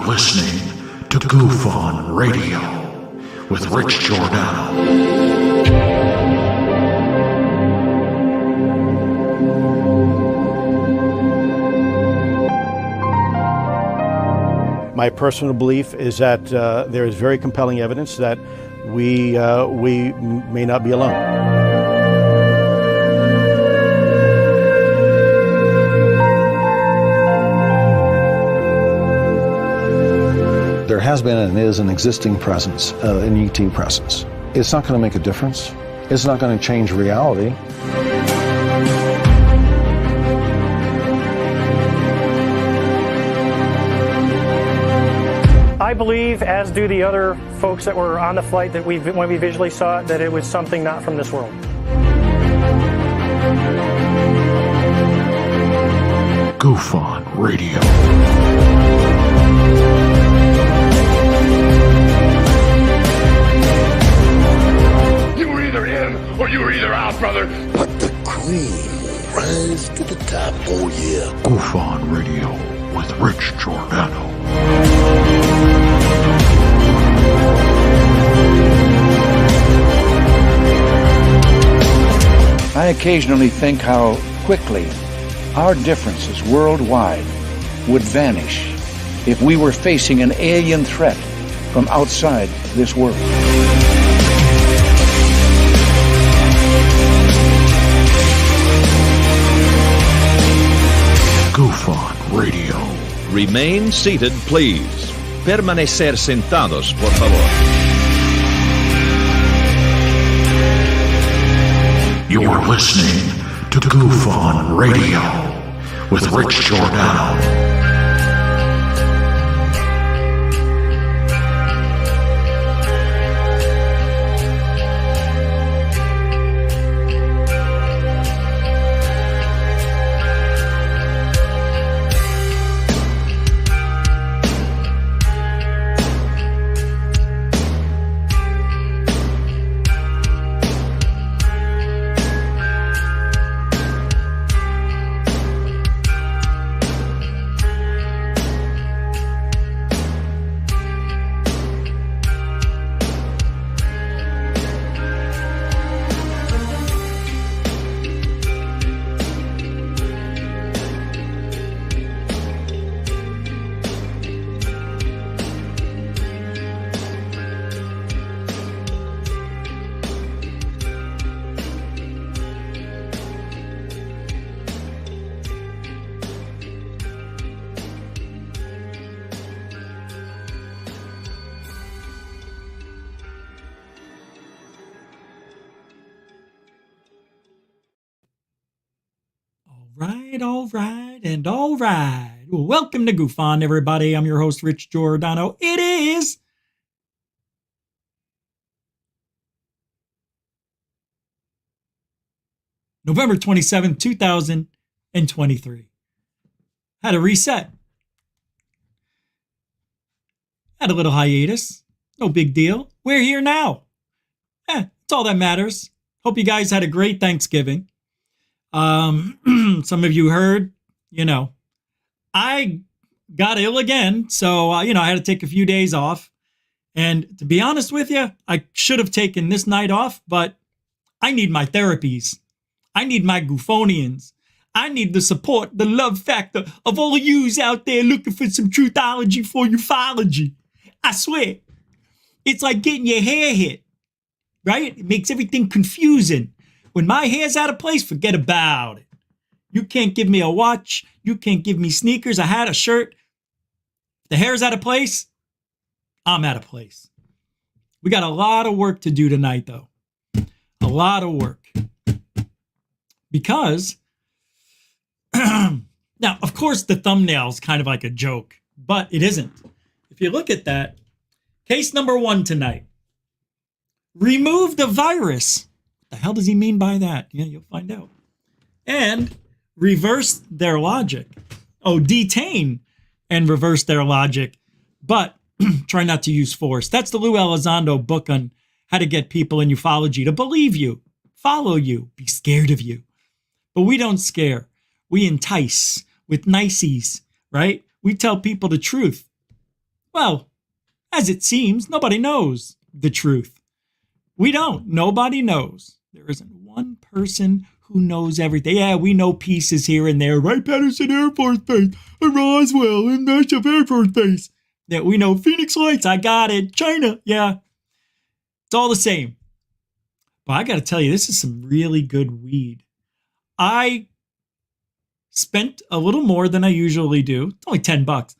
are listening to Goof On Radio with Rich Giordano. My personal belief is that there is very compelling evidence that we may not be alone. There has been and is an existing presence, an ET presence. It's not going to make a difference. It's not going to change reality. I believe, as do the other folks that were on the flight, that when we visually saw it, that it was something not from this world. Goof On Radio. You were either in or you were either out, brother. But the cream will rise to the top. Oh, yeah. Goof On Radio with Rich Giordano. I occasionally think how quickly our differences worldwide would vanish if we were facing an alien threat from outside this world. Goof On Radio. Remain seated, please. Permanecer sentados, por favor. You're listening to Goof On Radio with Rich Giordano. All right. Well, welcome to Goof On, everybody. I'm your host, Rich Giordano. It is November 27th, 2023. Had a reset. Had a little hiatus. No big deal. We're here now. It's all that matters. Hope you guys had a great Thanksgiving. Some of you heard, I got ill again. So, I had to take a few days off. And to be honest with you, I should have taken this night off, but I need my therapies. I need my Goofonians. I need the support, the love factor of all of yous out there looking for some truthology for ufology. I swear, it's like getting your hair hit, right? It makes everything confusing. When my hair's out of place, forget about it. You can't give me a watch. You can't give me sneakers, a hat, a shirt. The hair's out of place. I'm out of place. We got a lot of work to do tonight, though. A lot of work. Because, now, of course, the thumbnail's kind of like a joke, but it isn't. If you look at that, case number 1 tonight. Remove the virus. What the hell does he mean by that? Yeah, you'll find out. And reverse their logic. Detain and reverse their logic, but try not to use force. That's the Lou Elizondo book on how to get people in ufology to believe you, follow you, be scared of you. But we don't scare. We entice with niceties, right? We tell people the truth. Well, as it seems, nobody knows the truth. We don't. Nobody knows. There isn't one person who knows everything. Yeah, we know pieces here and there. Wright Patterson Air Force Base, Roswell, and National Air Force Base. Yeah, we know Phoenix Lights. I got it. China. Yeah. It's all the same. But I got to tell you, this is some really good weed. I spent a little more than I usually do. It's only $10.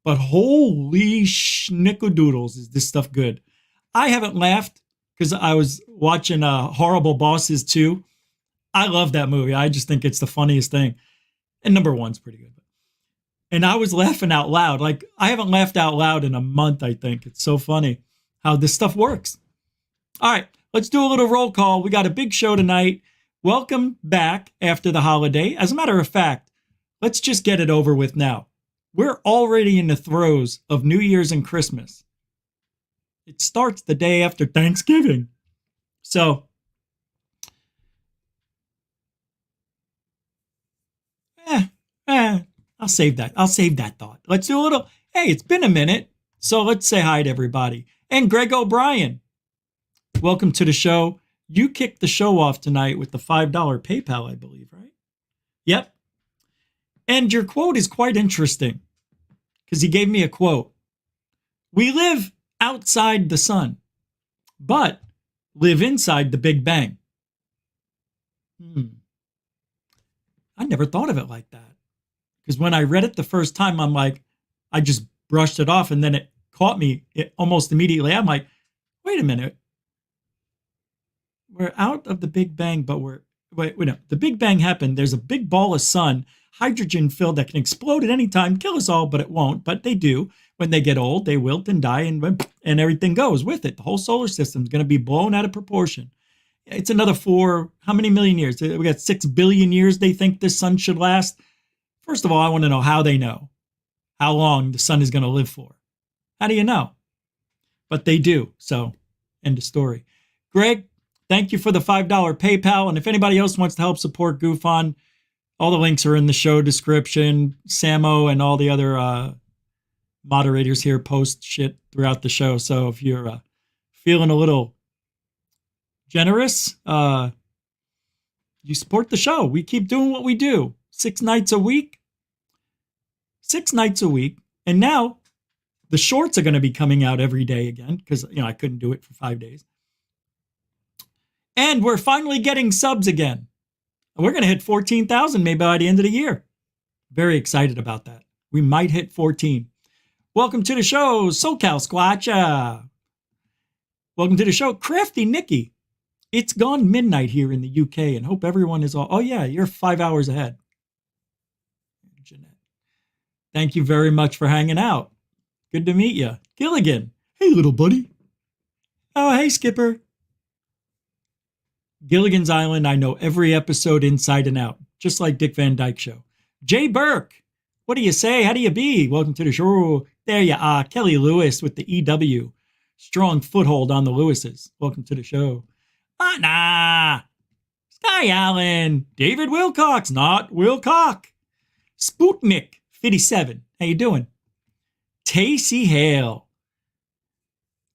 But holy schnickadoodles, is this stuff good. I haven't laughed because I was watching Horrible Bosses 2. I love that movie. I just think it's the funniest thing. And number one's pretty good. And I was laughing out loud. Like, I haven't laughed out loud in a month, I think. It's so funny how this stuff works. All right, let's do a little roll call. We got a big show tonight. Welcome back after the holiday. As a matter of fact, let's just get it over with now. We're already in the throes of New Year's and Christmas. It starts the day after Thanksgiving. So, I'll save that. I'll save that thought. Let's do a little, hey, it's been a minute. So let's say hi to everybody. And Greg OBrien, welcome to the show. You kicked the show off tonight with the $5 PayPal, I believe, right? Yep. And your quote is quite interesting because he gave me a quote. We live outside the sun, but live inside the Big Bang. I never thought of it like that. Because when I read it the first time, I'm like, I just brushed it off and then it caught me almost immediately. I'm like, wait a minute. We're out of the Big Bang, but no. The Big Bang happened. There's a big ball of sun, hydrogen filled, that can explode at any time, kill us all, but it won't. But they do. When they get old, they wilt and die, and everything goes with it. The whole solar system is going to be blown out of proportion. It's another how many million years? We got 6 billion years they think this sun should last. First of all, I want to know how they know how long the sun is going to live for. How do you know? But they do. So, end of story. Greg, thank you for the $5 PayPal. And if anybody else wants to help support GoofOn, all the links are in the show description. Samo and all the other moderators here post shit throughout the show. So if you're feeling a little generous, you support the show. We keep doing what we do. 6 nights a week. 6 nights a week. And now the shorts are going to be coming out every day again because, I couldn't do it for 5 days. And we're finally getting subs again. We're going to hit 14,000 maybe by the end of the year. Very excited about that. We might hit 14. Welcome to the show, SoCal Squatcha. Welcome to the show, Crafty Nikki. It's gone midnight here in the UK and hope everyone is all, oh yeah, you're 5 hours ahead. Jeanette. Thank you very much for hanging out. Good to meet you. Gilligan. Hey, little buddy. Oh, hey, Skipper. Gilligan's Island, I know every episode inside and out, just like Dick Van Dyke Show. Jay Burke, what do you say? How do you be? Welcome to the show. There you are. Kelly Lewis with the EW. Strong foothold on the Lewises. Welcome to the show. Nah. Sky Allen. David Wilcox, not Wilcock. Sputnik 57. How you doing? Tacey Hale.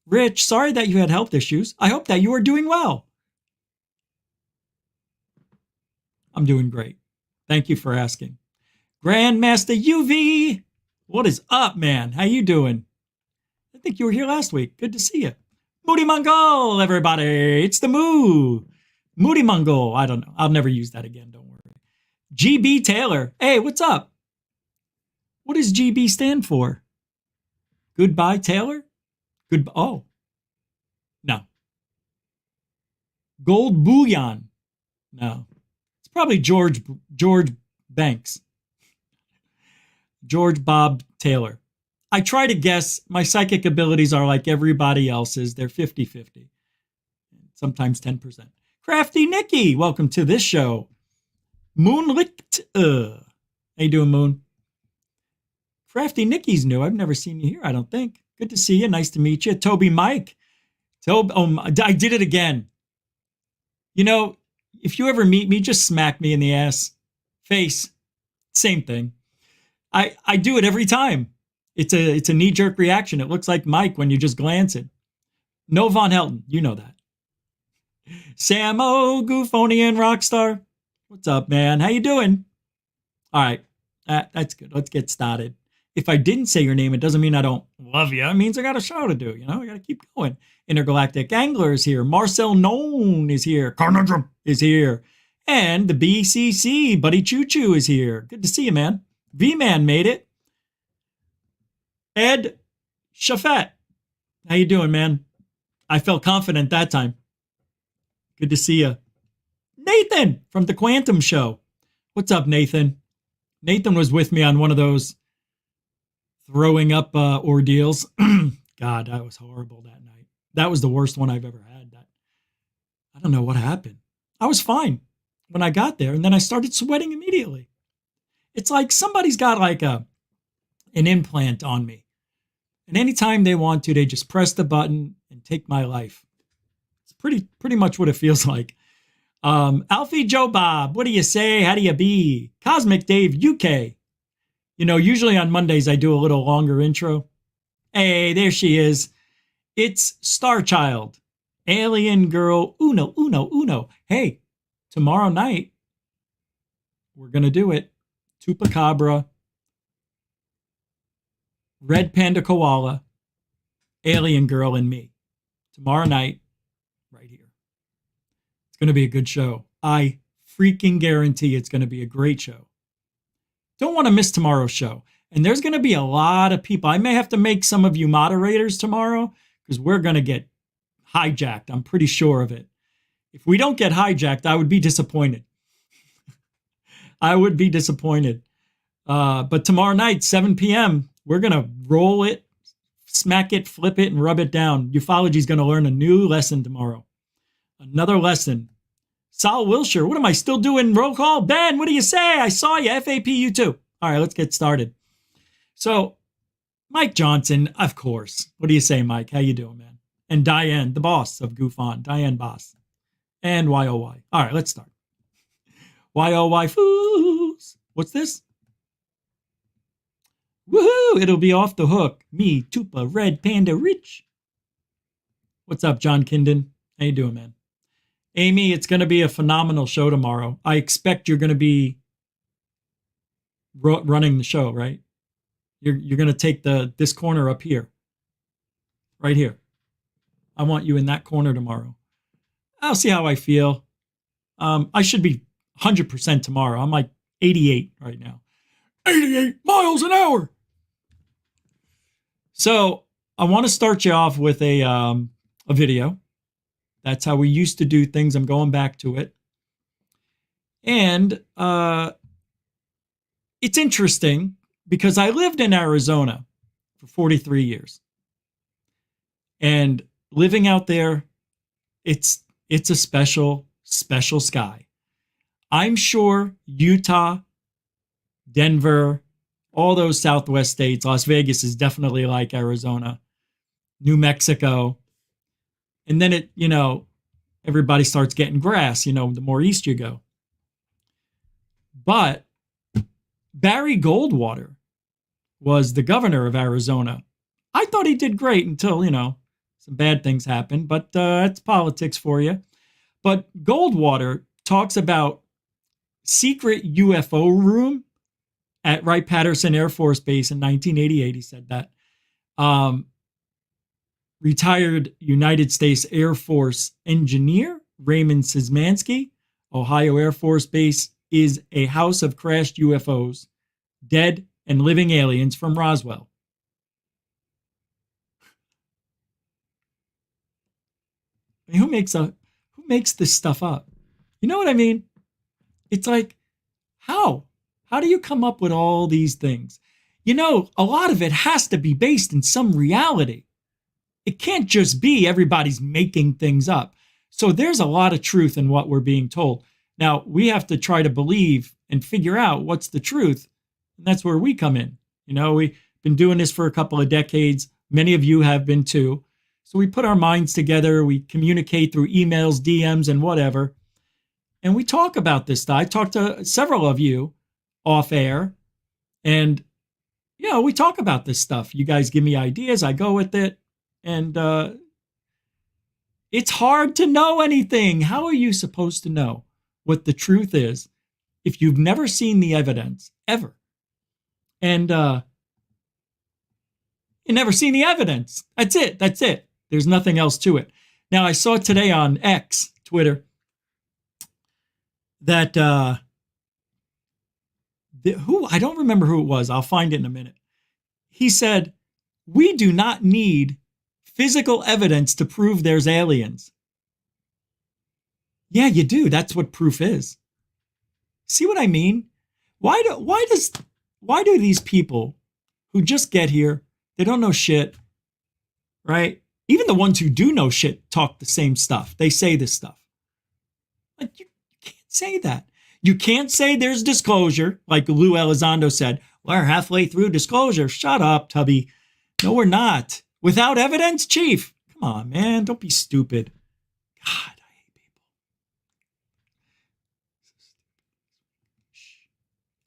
Rich, sorry that you had health issues. I hope that you are doing well. I'm doing great. Thank you for asking. Grandmaster UV, what is up, man? How you doing? I think you were here last week. Good to see you. Moody Mongol, everybody. It's the Moo. Moody Mongol. I don't know. I'll never use that again. Don't worry. GB Taylor. Hey, what's up? What does GB stand for? Goodbye, Taylor? Oh. No. Gold Bullion. No. Probably George Banks. George Bob Taylor. I try to guess. My psychic abilities are like everybody else's. They're 50-50. Sometimes 10%. Crafty Nikki, welcome to this show. Moonlicht. How you doing, Moon? Crafty Nikki's new. I've never seen you here, I don't think. Good to see you. Nice to meet you. Toby Mike. I did it again. If you ever meet me, just smack me in the ass. Face. Same thing. I do it every time. It's a knee-jerk reaction. It looks like Mike when you just glance it. No Von Helton, you know that. Samo, Goofonian Rockstar. What's up, man? How you doing? All right, that's good. Let's get started. If I didn't say your name, it doesn't mean I don't love you. It means I got a show to do. You know, I got to keep going. Intergalactic Angler is here. Marcel Nolan is here. Conundrum is here. And the BCC, Buddy Choo Choo, is here. Good to see you, man. V-Man made it. Ed Shafet. How you doing, man? I felt confident that time. Good to see you. Nathan from the Quantum Show. What's up, Nathan? Nathan was with me on one of those throwing up ordeals. God, that was horrible that night. That was the worst one I've ever had. I don't know what happened. I was fine when I got there, and then I started sweating immediately. It's like somebody's got like an implant on me. And anytime they want to, they just press the button and take my life. It's pretty much what it feels like. Alfie Joe Bob, what do you say? How do you be? Cosmic Dave UK. You know, usually on Mondays I do a little longer intro. Hey, there she is. It's Starchild. Alien Girl Uno. Hey, tomorrow night, we're going to do it. Tupacabra, Red Panda Koala, Alien Girl, and me. Tomorrow night, right here. It's going to be a good show. I freaking guarantee it's going to be a great show. Don't want to miss tomorrow's show. And there's going to be a lot of people. I may have to make some of you moderators tomorrow because we're going to get hijacked. I'm pretty sure of it. If we don't get hijacked, I would be disappointed. I would be disappointed. But tomorrow night, 7 p.m., we're going to roll it, smack it, flip it, and rub it down. Ufology is going to learn a new lesson tomorrow. Another lesson. Sal Wilshire, what am I still doing? Roll call? Ben, what do you say? I saw you. FAP, you too. All right, let's get started. So, Mike Johnson, of course. What do you say, Mike? How you doing, man? And Diane, the boss of Goof On. Diane Boss. And YOY. All right, let's start. YOY fools. What's this? Woohoo! It'll be off the hook. Me, Tupa, Red Panda, Rich. What's up, John Kindon? How you doing, man? Amy, it's going to be a phenomenal show tomorrow. I expect you're going to be running the show, right? You're going to take this corner up here. Right here. I want you in that corner tomorrow. I'll see how I feel. I should be 100% tomorrow. I'm like 88 right now. 88 miles an hour. So I want to start you off with a video. That's how we used to do things. I'm going back to it. And it's interesting because I lived in Arizona for 43 years. And living out there, it's a special sky. I'm sure Utah, Denver, all those Southwest states, Las Vegas is definitely like Arizona, New Mexico. And then everybody starts getting grass, the more east you go. But Barry Goldwater was the governor of Arizona. I thought he did great until, some bad things happened, but that's politics for you. But Goldwater talks about secret UFO room at Wright-Patterson Air Force Base in 1988. He said that. Retired United States Air Force engineer Raymond Sansky, Ohio Air Force Base is a house of crashed UFOs, dead and living aliens from Roswell. I mean, who makes this stuff up? You know what I mean? It's like, how? How do you come up with all these things? A lot of it has to be based in some reality. It can't just be everybody's making things up. So there's a lot of truth in what we're being told. Now, we have to try to believe and figure out what's the truth. And that's where we come in. We've been doing this for a couple of decades. Many of you have been too. So we put our minds together. We communicate through emails, DMs, and whatever. And we talk about this stuff. I talked to several of you off air. And, we talk about this stuff. You guys give me ideas, I go with it. And it's hard to know anything. How are you supposed to know what the truth is if you've never seen the evidence ever? And you never seen the evidence. That's it. There's nothing else to it. Now, I saw today on X, Twitter, that I don't remember who it was. I'll find it in a minute. He said, we do not need physical evidence to prove there's aliens. Yeah, you do. That's what proof is. See what I mean? Why do these people who just get here, they don't know shit, right? Even the ones who do know shit talk the same stuff. They say this stuff. Like, you can't say that. You can't say there's disclosure, like Lou Elizondo said. We're halfway through disclosure. Shut up, Tubby. No, we're not. Without evidence, Chief. Come on, man. Don't be stupid. God, I hate people.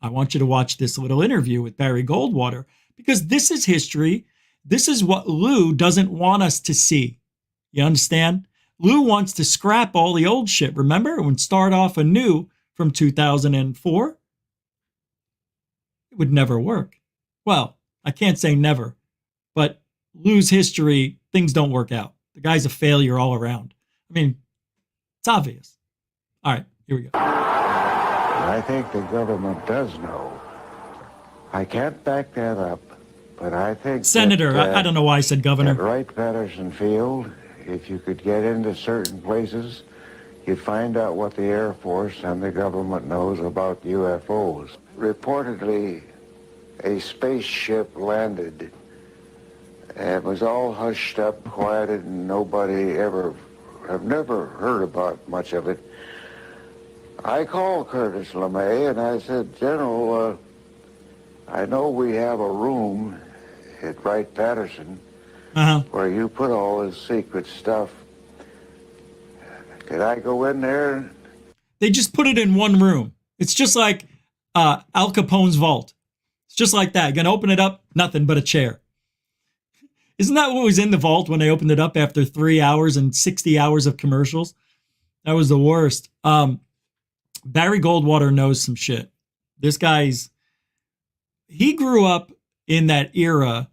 I want you to watch this little interview with Barry Goldwater, because this is history. This is what Lou doesn't want us to see. You understand? Lou wants to scrap all the old shit, remember? And start off anew from 2004. It would never work. Well, I can't say never, but Lou's history, things don't work out. The guy's a failure all around. I mean, it's obvious. All right, here we go. I think the government does know. I can't back that up, but I think Senator, that, I don't know why I said governor. At Wright-Patterson Field, if you could get into certain places, you'd find out what the Air Force and the government knows about UFOs. Reportedly, a spaceship landed, and it was all hushed up, quieted, and nobody have never heard about much of it. I called Curtis LeMay and I said, General, I know we have a room at Wright-Patterson where you put all this secret stuff. Could I go in there? They just put it in one room. It's just like Al Capone's vault. It's just like that. You're going to open it up, nothing but a chair. Isn't that what was in the vault when they opened it up after 3 hours and 60 hours of commercials? That was the worst. Barry Goldwater knows some shit. This guy's, he grew up in that era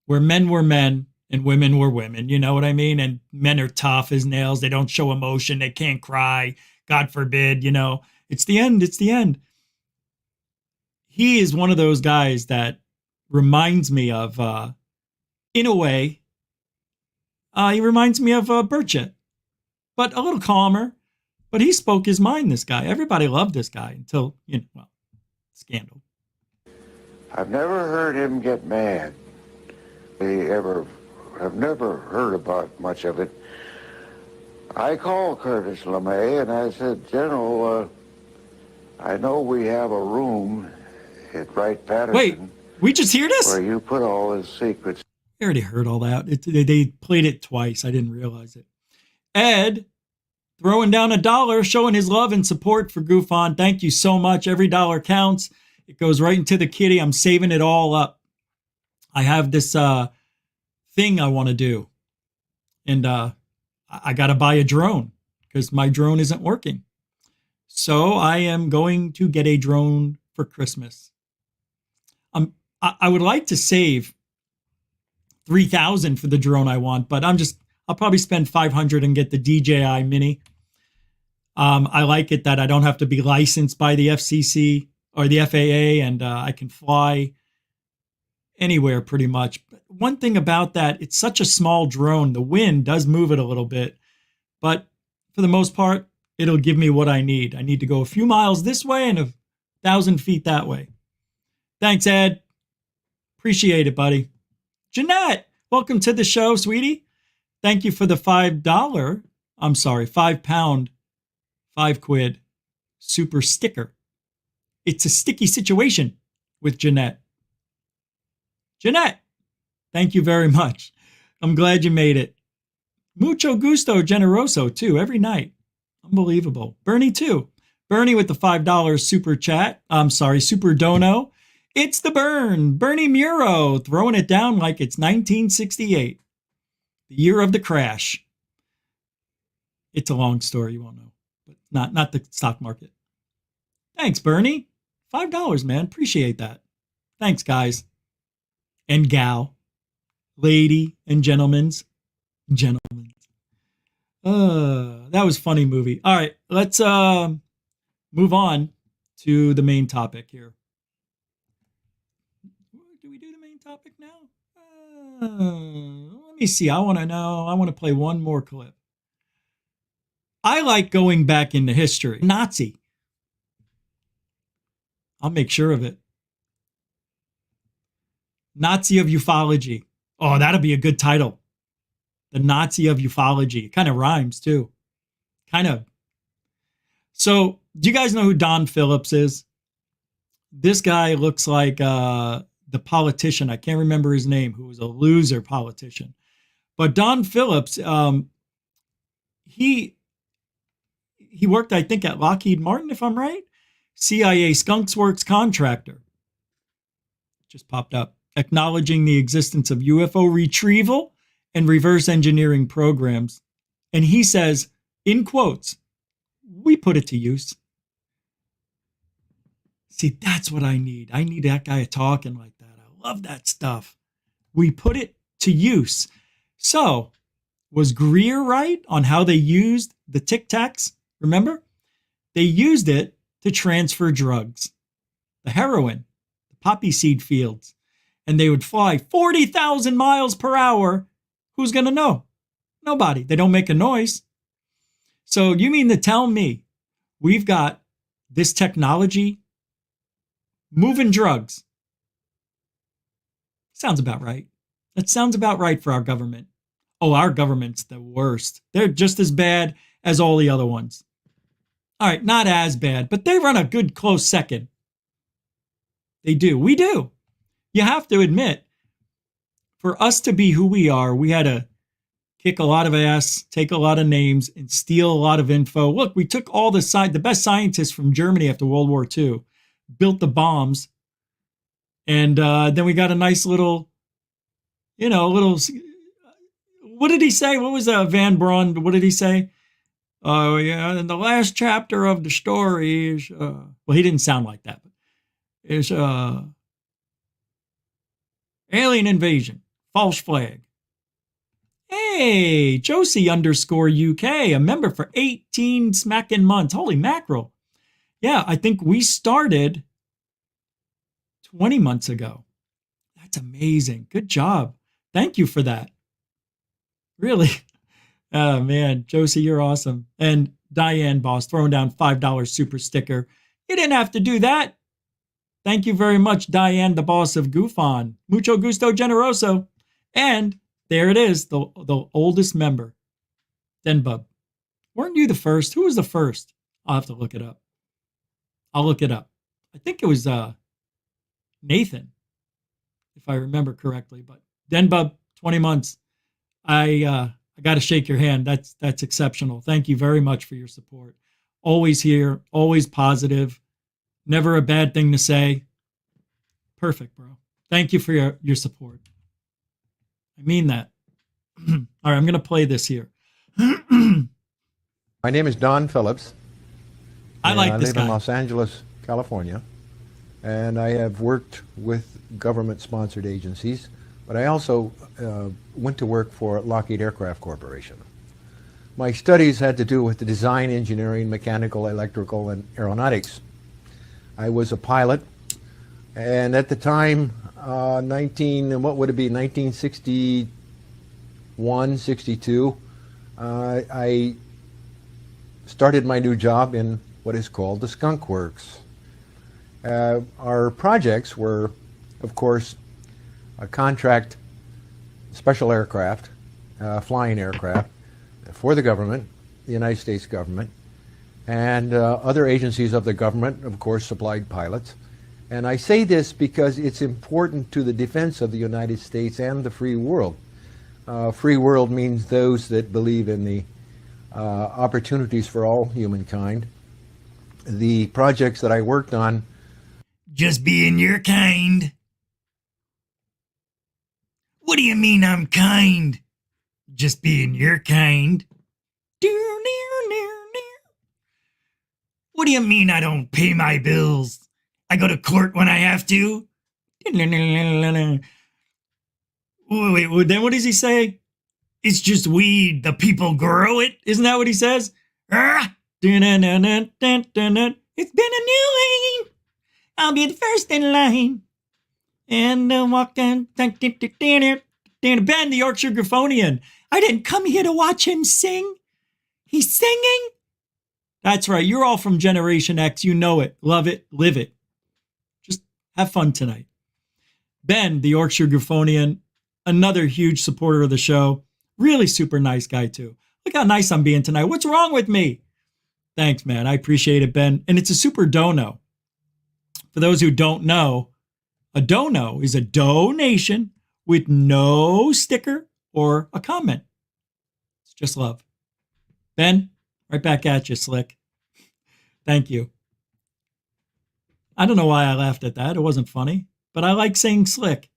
where men were men and women were women. You know what I mean? And men are tough as nails. They don't show emotion. They can't cry. God forbid, you know. It's the end. It's the end. He is one of those guys that reminds me of, in a way, he reminds me of Burchett, but a little calmer. But he spoke his mind, this guy. Everybody loved this guy until, scandal. I've never heard him get mad. I've never heard about much of it. I called Curtis LeMay and I said, General, I know we have a room at Wright-Patterson. Wait, we just hear this? Where you put all his secrets. I already heard all that. They played it twice. I didn't realize it. Ed, throwing down $1, showing his love and support for GoofOn. Thank you so much. Every dollar counts. It goes right into the kitty. I'm saving it all up. I have this thing I want to do. And I got to buy a drone because my drone isn't working. So I am going to get a drone for Christmas. I would like to save $3,000 for the drone I want, but I'll probably spend $500 and get the DJI Mini. I like it that I don't have to be licensed by the FCC or the FAA, and I can fly anywhere pretty much. But one thing about that, it's such a small drone. The wind does move it a little bit, but for the most part, it'll give me what I need. I need to go a few miles this way and 1,000 feet that way. Thanks, Ed. Appreciate it, buddy. Jeanette, welcome to the show, sweetie. Thank you for the £5, £5, £5 super sticker. It's a sticky situation with Jeanette. Jeanette, thank you very much. I'm glad you made it. Mucho gusto generoso, too, every night. Unbelievable. Bernie, too. Bernie with the $5 super chat. Super dono. It's the burn. Bernie Muro throwing it down like it's 1968, the year of the crash. It's a long story. You won't know, but not the stock market. Thanks, Bernie. $5, man. Appreciate that. Thanks, guys and gal, lady and gentlemen. That was a funny movie. All right, let's move on to the main topic here. Do we do the main topic now? Let me see. I want to know. I want to play one more clip. I like going back into history. Nazi. I'll make sure of it. Nazi of ufology. Oh, that'll be a good title. The Nazi of ufology. It kind of rhymes too. Kind of. So, do you guys know who Don Phillips is? This guy looks like the politician. I can't remember his name, who was a loser politician. But Don Phillips, he worked, I think, at Lockheed Martin, if I'm right. CIA Skunk Works contractor. Just popped up. Acknowledging the existence of UFO retrieval and reverse engineering programs. And he says, in quotes, we put it to use. See, that's what I need. I need that guy talking like that. I love that stuff. We put it to use. So, was Greer right on how they used the Tic Tacs? Remember? They used it to transfer drugs. The heroin, the poppy seed fields. And they would fly 40,000 miles per hour. Who's going to know? Nobody. They don't make a noise. So you mean to tell me we've got this technology moving drugs? Sounds about right. That sounds about right for our government. Oh, our government's the worst. They're just as bad as all the other ones. All right, not as bad, but they run a good close second. They do. We do. You have to admit, for us to be who we are, we had to kick a lot of ass, take a lot of names, and steal a lot of info. Look, we took all the best scientists from Germany after World War II, built the bombs, and then we got a nice little, what did he say? What was Van Braun? What did he say? Oh, yeah, in the last chapter of the story is, well, he didn't sound like that, but is alien invasion, false flag. Hey, Josie _UK, a member for 18 smacking months. Holy mackerel. Yeah, I think we started 20 months ago. That's amazing. Good job. Thank you for that. Really. Oh, man. Josie, you're awesome. And Diane Boss throwing down $5 super sticker. You didn't have to do that. Thank you very much, Diane, the boss of GoofOn. Mucho gusto generoso. And there it is, the oldest member, Denbub. Weren't you the first? Who was the first? I'll have to look it up. I'll look it up. I think it was Nathan, if I remember correctly. But Denbub, 20 months. I got to shake your hand. That's exceptional. Thank you very much for your support. Always here, always positive. Never a bad thing to say. Perfect, bro. Thank you for your support. I mean that. All right, I'm going to play this here. My name is Don Phillips. I like this live guy. in Los Angeles, California, and I have worked with government-sponsored agencies, but I also went to work for Lockheed Aircraft Corporation. My studies had to do with the design, engineering, mechanical, electrical, and aeronautics. I was a pilot, and at the time, 1961, 62, I started my new job in what is called the Skunk Works. Our projects were, of course, a contract special aircraft, flying aircraft for the government, the United States government, and other agencies of the government, of course, supplied pilots. And I say this because it's important to the defense of the United States and the free world. Free world means those that believe in the opportunities for all humankind. The projects that I worked on. Just being your kind. What do you mean I'm kind? Just being your kind. What do you mean I don't pay my bills? I go to court when I have to? Wait, then what does he say? It's just weed. The people grow it. Isn't that what he says? It's been a new lane. I'll be the first in line. And walking. Ben, the Yorkshire Graphonian. I didn't come here to watch him sing. He's singing. That's right. You're all from Generation X. You know it. Love it. Live it. Just have fun tonight. Ben, the Yorkshire Graphonian, another huge supporter of the show. Really super nice guy, too. Look how nice I'm being tonight. What's wrong with me? Thanks, man. I appreciate it, Ben. And it's a super dono. For those who don't know, a dono is a donation with no sticker or a comment. It's just love. Ben, right back at you, Slick. Thank you. I don't know why I laughed at that. It wasn't funny, but I like saying Slick.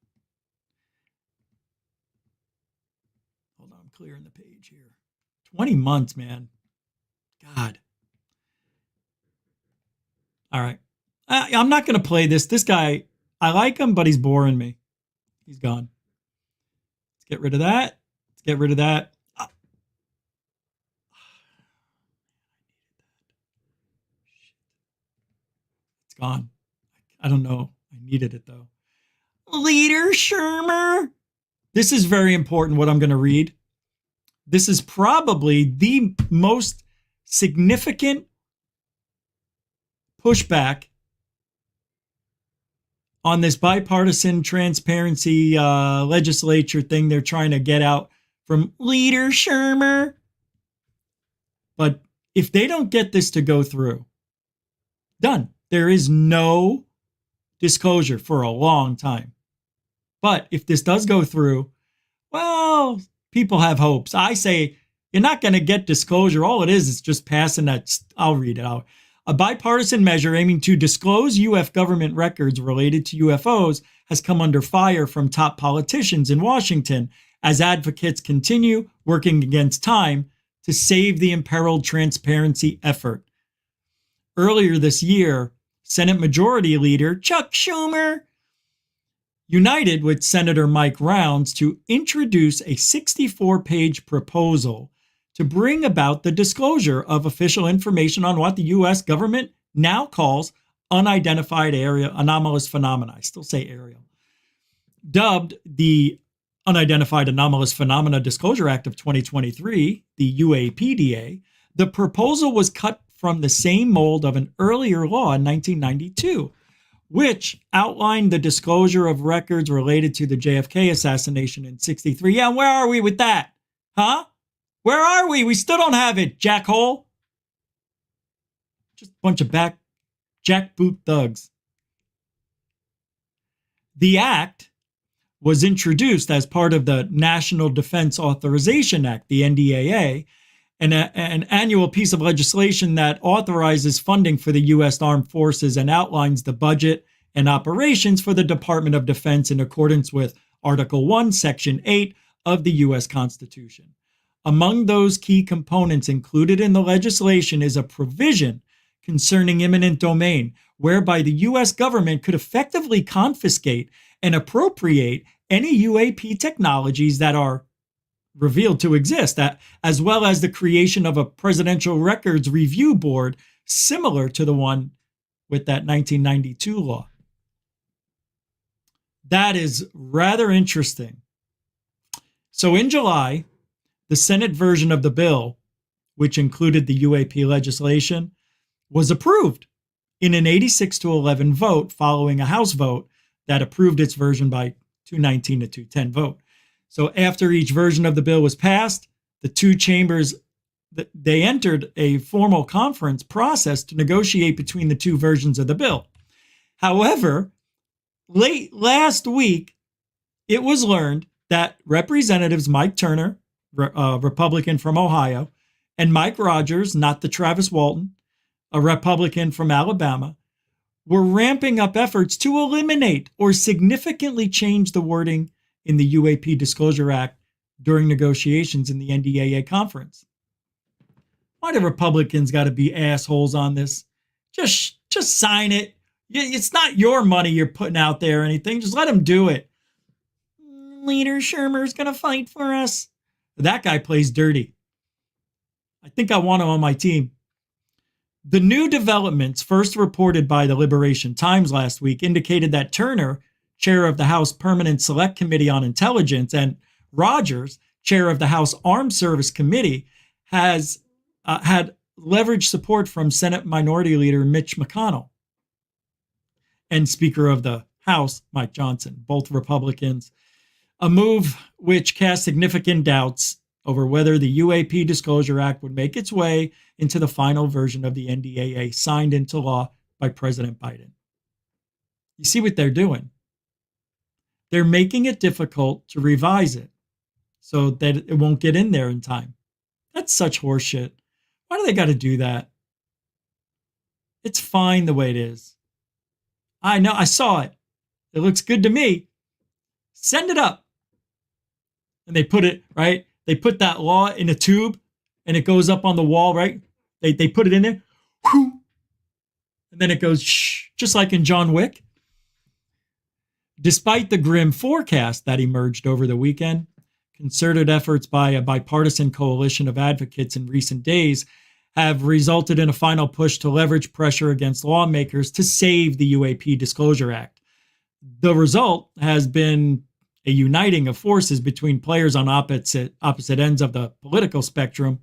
Hold on, I'm clearing the page here. 20 months, man. God. All right. I'm not going to play this. This guy, I like him, but he's boring me. He's gone. Let's get rid of that. Let's get rid of that. It's gone. I don't know. I needed it, though. Leader Shermer. This is very important, what I'm going to read. This is probably the most significant pushback on this bipartisan transparency legislature thing they're trying to get out from Leader Shermer. But if they don't get this to go through, done. There is no disclosure for a long time. But if this does go through, well, people have hopes. I say you're not going to get disclosure. All it is just passing that. I'll read it out. A bipartisan measure aiming to disclose UF government records related to UFOs has come under fire from top politicians in Washington as advocates continue working against time to save the imperiled transparency effort. Earlier this year, Senate Majority Leader Chuck Schumer united with Senator Mike Rounds to introduce a 64-page proposal to bring about the disclosure of official information on what the U.S. government now calls unidentified area anomalous phenomena. I still say aerial. Dubbed the Unidentified Anomalous Phenomena Disclosure Act of 2023, the UAPDA, the proposal was cut from the same mold of an earlier law in 1992, which outlined the disclosure of records related to the JFK assassination in 1963. Yeah, where are we with that? Huh? Where are we? We still don't have it, jackhole. Just a bunch of jackboot thugs. The act was introduced as part of the National Defense Authorization Act, the NDAA, an annual piece of legislation that authorizes funding for the U.S. Armed Forces and outlines the budget and operations for the Department of Defense in accordance with Article 1, Section 8 of the U.S. Constitution. Among those key components included in the legislation is a provision concerning eminent domain, whereby the U.S. government could effectively confiscate and appropriate any UAP technologies that are revealed to exist, as well as the creation of a presidential records review board similar to the one with that 1992 law. That is rather interesting. So in July, the Senate version of the bill, which included the UAP legislation, was approved in an 86-11 vote following a House vote that approved its version by 219 to 210 vote. So after each version of the bill was passed, the two chambers, they entered a formal conference process to negotiate between the two versions of the bill. However, late last week, it was learned that Representatives Mike Turner, a Republican from Ohio, and Mike Rogers, not the Travis Walton, a Republican from Alabama, were ramping up efforts to eliminate or significantly change the wording in the UAP Disclosure Act during negotiations in the NDAA conference. Why do Republicans got to be assholes on this? Just sign it. It's not your money you're putting out there or anything. Just let them do it. Leader Shermer's going to fight for us. That guy plays dirty. I think I want him on my team. The new developments first reported by the Liberation Times last week indicated that Turner, chair of the House Permanent Select Committee on Intelligence, and Rogers, chair of the House Armed Service Committee, has had leveraged support from Senate Minority Leader Mitch McConnell and Speaker of the House Mike Johnson, both Republicans, a move which cast significant doubts over whether the UAP Disclosure Act would make its way into the final version of the NDAA signed into law by President Biden. You see what they're doing? They're making it difficult to revise it so that it won't get in there in time. That's such horseshit. Why do they got to do that? It's fine the way it is. I know, I saw it. It looks good to me. Send it up. And they put it, right? They put that law in a tube and it goes up on the wall, right? They put it in there. Whoo, and then it goes shh, just like in John Wick. Despite the grim forecast that emerged over the weekend, concerted efforts by a bipartisan coalition of advocates in recent days have resulted in a final push to leverage pressure against lawmakers to save the UAP Disclosure Act. The result has been a uniting of forces between players on opposite ends of the political spectrum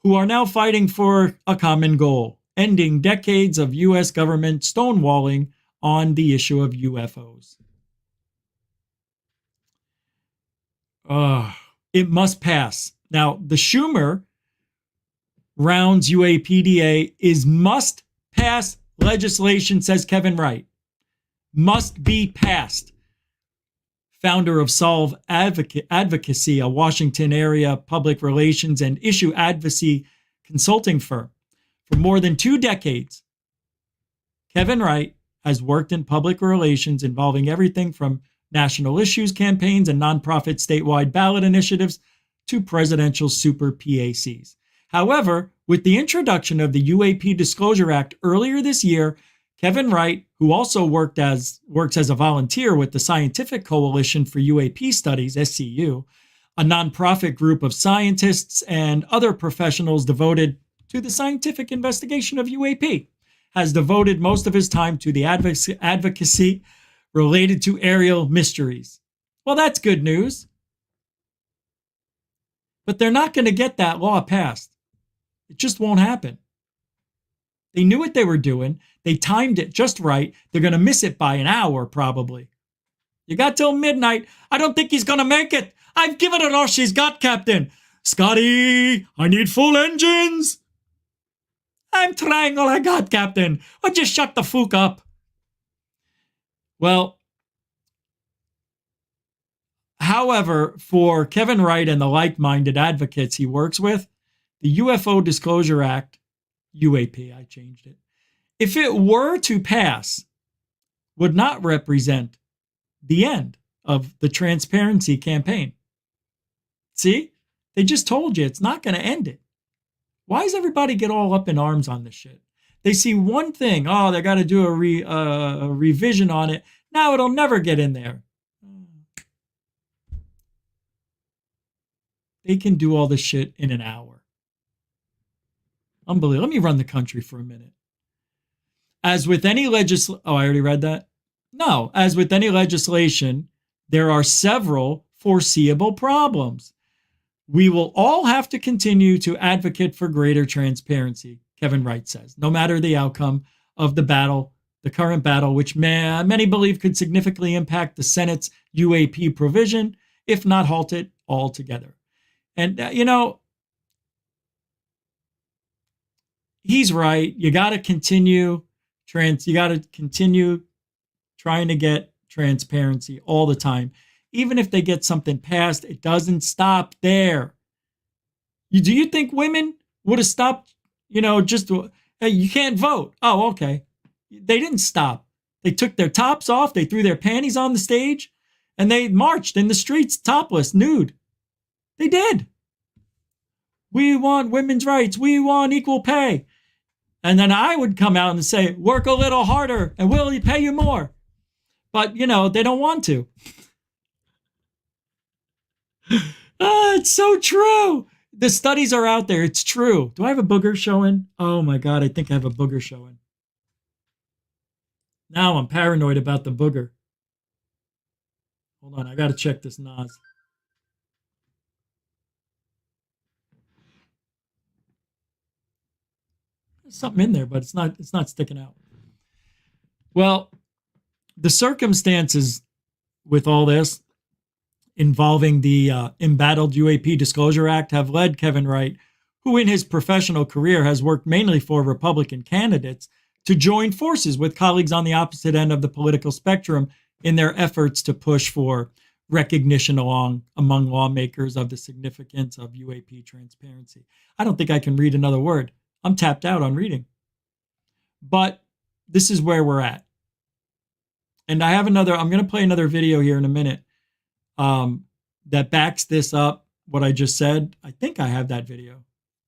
who are now fighting for a common goal, ending decades of U.S. government stonewalling on the issue of UFOs. It must pass. Now, the Schumer rounds UAPDA is must pass legislation, says Kevin Wright. Must be passed. Founder of Solve Advocacy, a Washington area public relations and issue advocacy consulting firm. For more than 2 decades, Kevin Wright has worked in public relations involving everything from national issues campaigns and nonprofit statewide ballot initiatives to presidential super PACs. However, with the introduction of the UAP Disclosure Act earlier this year, Kevin Wright, who also works as a volunteer with the Scientific Coalition for UAP Studies, SCU, a nonprofit group of scientists and other professionals devoted to the scientific investigation of UAP, has devoted most of his time to the advocacy related to aerial mysteries. Well, that's good news. But they're not going to get that law passed. It just won't happen. They knew what they were doing. They timed it just right. They're going to miss it by an hour, probably. You got till midnight. I don't think he's going to make it. I've given it all she's got, Captain. Scotty, I need full engines. I'm trying all I got, Captain. Or just shut the fuck up. Well, however, for Kevin Wright and the like-minded advocates he works with, the UFO Disclosure Act, UAP, I changed it, if it were to pass, would not represent the end of the transparency campaign. See? They just told you it's not going to end it. Why does everybody get all up in arms on this shit? They see one thing, they got to do a revision on it. Now it'll never get in there. They can do all this shit in an hour. Unbelievable. Let me run the country for a minute. As with any I already read that? No. As with any legislation, there are several foreseeable problems. We will all have to continue to advocate for greater transparency, Kevin Wright says, no matter the outcome of the battle, the current battle, which many believe could significantly impact the Senate's UAP provision, if not halt it altogether. And, he's right. You got to continue trying to get transparency all the time. Even if they get something passed, it doesn't stop there. Do you think women would have stopped, hey, you can't vote. Oh, okay. They didn't stop. They took their tops off, they threw their panties on the stage, and they marched in the streets topless, nude. They did. We want women's rights. We want equal pay. And then I would come out and say, work a little harder and we'll pay you more. But, they don't want to. It's so true. The studies are out there. It's true. Do I have a booger showing? Oh my God, I think I have a booger showing. Now I'm paranoid about the booger. Hold on, I got to check this Nas. There's something in there, but it's not sticking out. Well, the circumstances with all this involving the embattled UAP Disclosure Act have led Kevin Wright, who in his professional career has worked mainly for Republican candidates, to join forces with colleagues on the opposite end of the political spectrum in their efforts to push for recognition among lawmakers of the significance of UAP transparency. I don't think I can read another word. I'm tapped out on reading. But this is where we're at. And I'm going to play another video here in a minute that backs this up, what I just said. I think I have that video.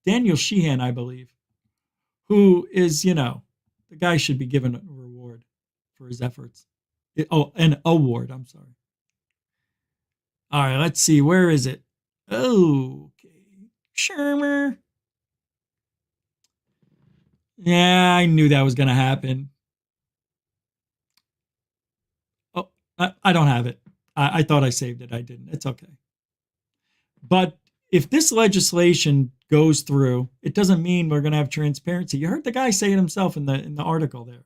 Daniel Sheehan, I believe, who is, the guy should be given a reward for his efforts. An award, I'm sorry. All right, let's see. Where is it? Okay. Shermer. Yeah, I knew that was going to happen. Oh, I don't have it. I thought I saved it. I didn't. It's okay. But if this legislation goes through, it doesn't mean we're going to have transparency. You heard the guy say it himself in the article there.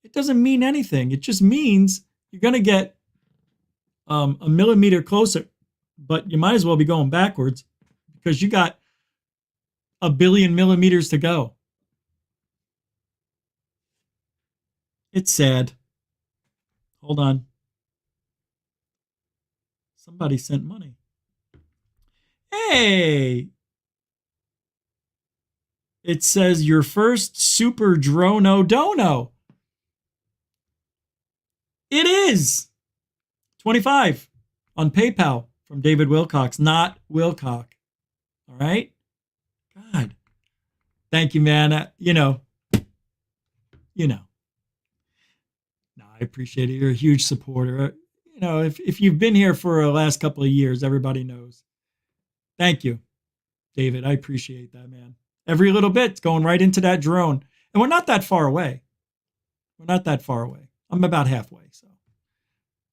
It doesn't mean anything. It just means you're going to get a millimeter closer, but you might as well be going backwards because you got 1 billion millimeters to go. It's sad. Hold on. Somebody sent money. Hey! It says your first super drono dono. It is 25 on PayPal from David Wilcox, not Wilcock. All right? God. Thank you, man. No, I appreciate it. You're a huge supporter. If you've been here for the last couple of years, everybody knows. Thank you, David. I appreciate that, man. Every little bit's going right into that drone. And we're not that far away. I'm about halfway, so.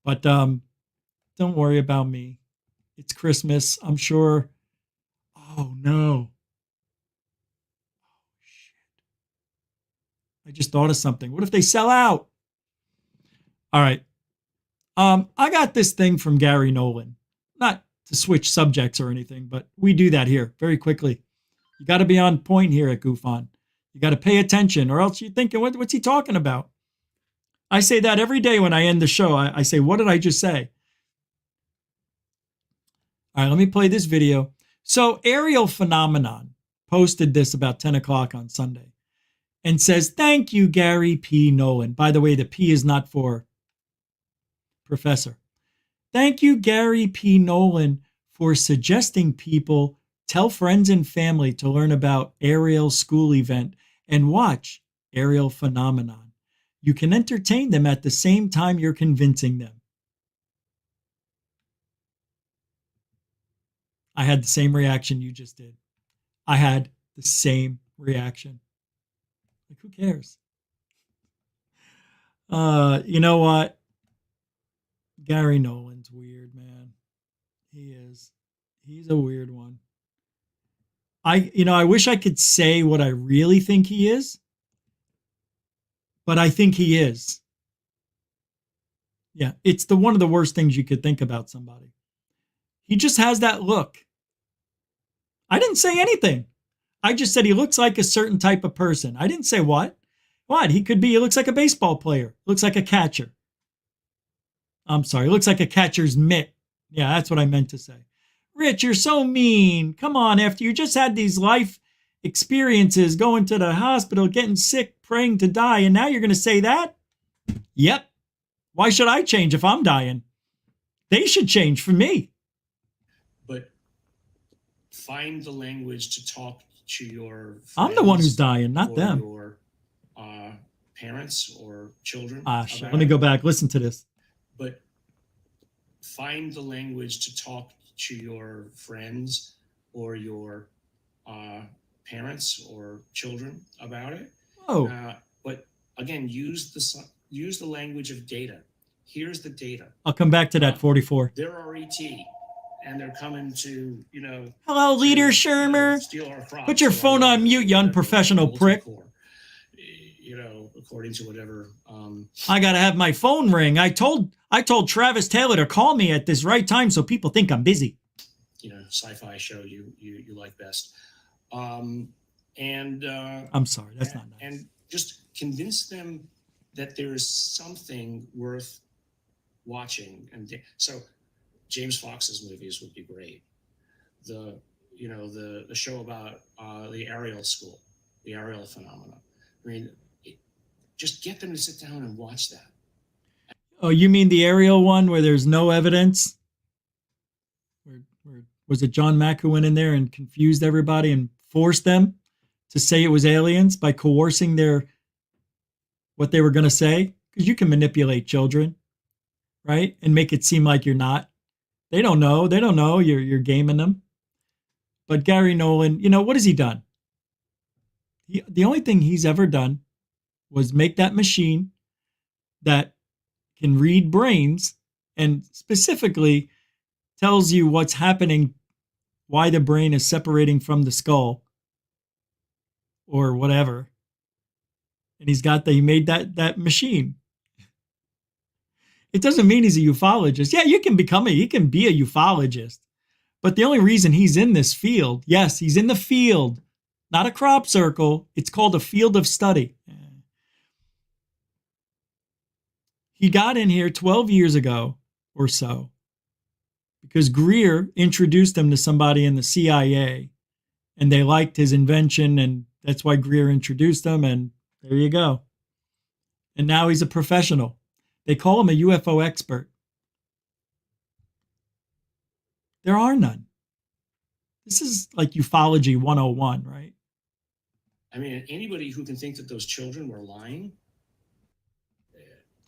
But don't worry about me. It's Christmas, I'm sure. Oh, no. Oh, shit. I just thought of something. What if they sell out? All right. I got this thing from Gary Nolan. Not to switch subjects or anything, but we do that here very quickly. You got to be on point here at GoofOn. You got to pay attention or else you're thinking, what's he talking about? I say that every day when I end the show. I say, what did I just say? All right, let me play this video. So Aerial Phenomenon posted this about 10 o'clock on Sunday and says, thank you, Gary P. Nolan. By the way, the P is not for professor. Thank you, Gary P. Nolan, for suggesting people tell friends and family to learn about Aerial School Event and watch Aerial Phenomenon. You can entertain them at the same time you're convincing them. I had the same reaction you just did. I had the same reaction. Like, who cares? You know what? Gary Nolan's weird, man. He is. He's a weird one. I wish I could say what I really think he is, but I think he is. Yeah, it's one of the worst things you could think about somebody. He just has that look. I didn't say anything. I just said he looks like a certain type of person. I didn't say what. What? He looks like a baseball player. Looks like a catcher. I'm sorry. Looks like a catcher's mitt. Yeah, that's what I meant to say. Rich, you're so mean. Come on, after you just had these life experiences, going to the hospital, getting sick, praying to die, and now you're going to say that? Yep. Why should I change if I'm dying? They should change for me. But find the language to talk to your friends. I'm the one who's dying, not them. Your parents or children. Let me go back. Listen to this. But find the language to talk to your friends or your parents or children about it. Oh. But again, use the language of data. Here's the data. I'll come back to that 44. They're RET, and they're coming to, Hello, Leader Shermer. Steal our crops. Put your phone on mute, you unprofessional prick. According to whatever. I gotta have my phone ring. I told Travis Taylor to call me at this right time so people think I'm busy. Sci-fi show you like best. I'm sorry, that's not nice. And just convince them that there is something worth watching. And so James Fox's movies would be great. The show about the aerial school, the aerial phenomena. I mean, just get them to sit down and watch that. Oh, you mean the aerial one where there's no evidence? Where was it John Mack who went in there and confused everybody and forced them to say it was aliens by coercing what they were going to say? Because you can manipulate children, right? And make it seem like you're not. They don't know. You're gaming them. But Gary Nolan, what has he done? The only thing he's ever done was make that machine that can read brains and specifically tells you what's happening, why the brain is separating from the skull or whatever. And he made that machine. It doesn't mean he's a ufologist. Yeah, he can be a ufologist. But the only reason he's in this field, yes, he's in the field, not a crop circle. It's called a field of study. He got in here 12 years ago or so because Greer introduced him to somebody in the CIA and they liked his invention, and that's why Greer introduced him, and there you go. And now he's a professional. They call him a UFO expert. There are none. This is like ufology 101, right? I mean, anybody who can think that those children were lying.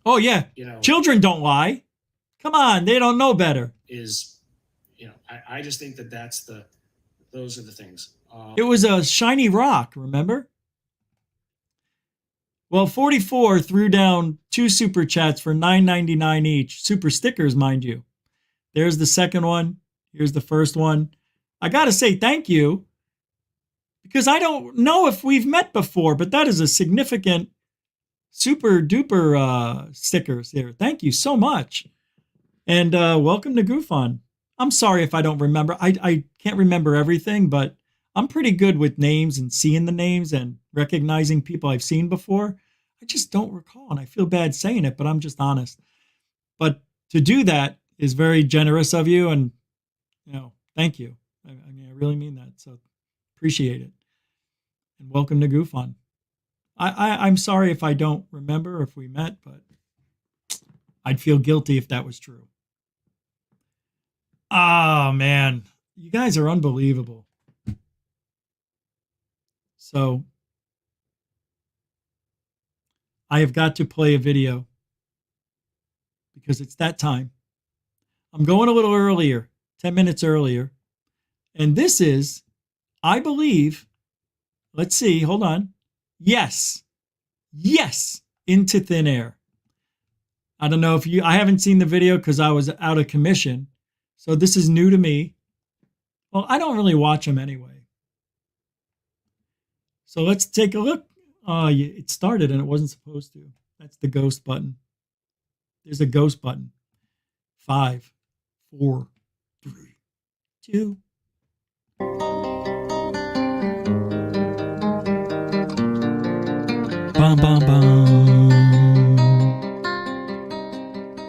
Oh, yeah. Children don't lie. Come on. They don't know better. I just think those are the things. It was a shiny rock, remember? Well, 44 threw down 2 super chats for $9.99 each. Super stickers, mind you. There's the second one. Here's the first one. I got to say thank you because I don't know if we've met before, but that is a significant super duper stickers there. Thank you so much. And welcome to GoofOn. I'm sorry if I don't remember. I can't remember everything, but I'm pretty good with names and seeing the names and recognizing people I've seen before. I just don't recall, and I feel bad saying it, but I'm just honest. But to do that is very generous of you, and thank you. I mean, I really mean that, so appreciate it. And welcome to GoofOn. I'm sorry if I don't remember if we met, but I'd feel guilty if that was true. Oh, man. You guys are unbelievable. So I have got to play a video because it's that time. I'm going a little earlier, 10 minutes earlier. And this is, I believe, let's see, hold on. Yes, Into Thin Air. I don't know if I haven't seen the video because I was out of commission. So this is new to me. Well, I don't really watch them anyway. So let's take a look. It started and it wasn't supposed to. That's the ghost button. There's a ghost button. 5, 4, 3, 2. Bum, bum, bum.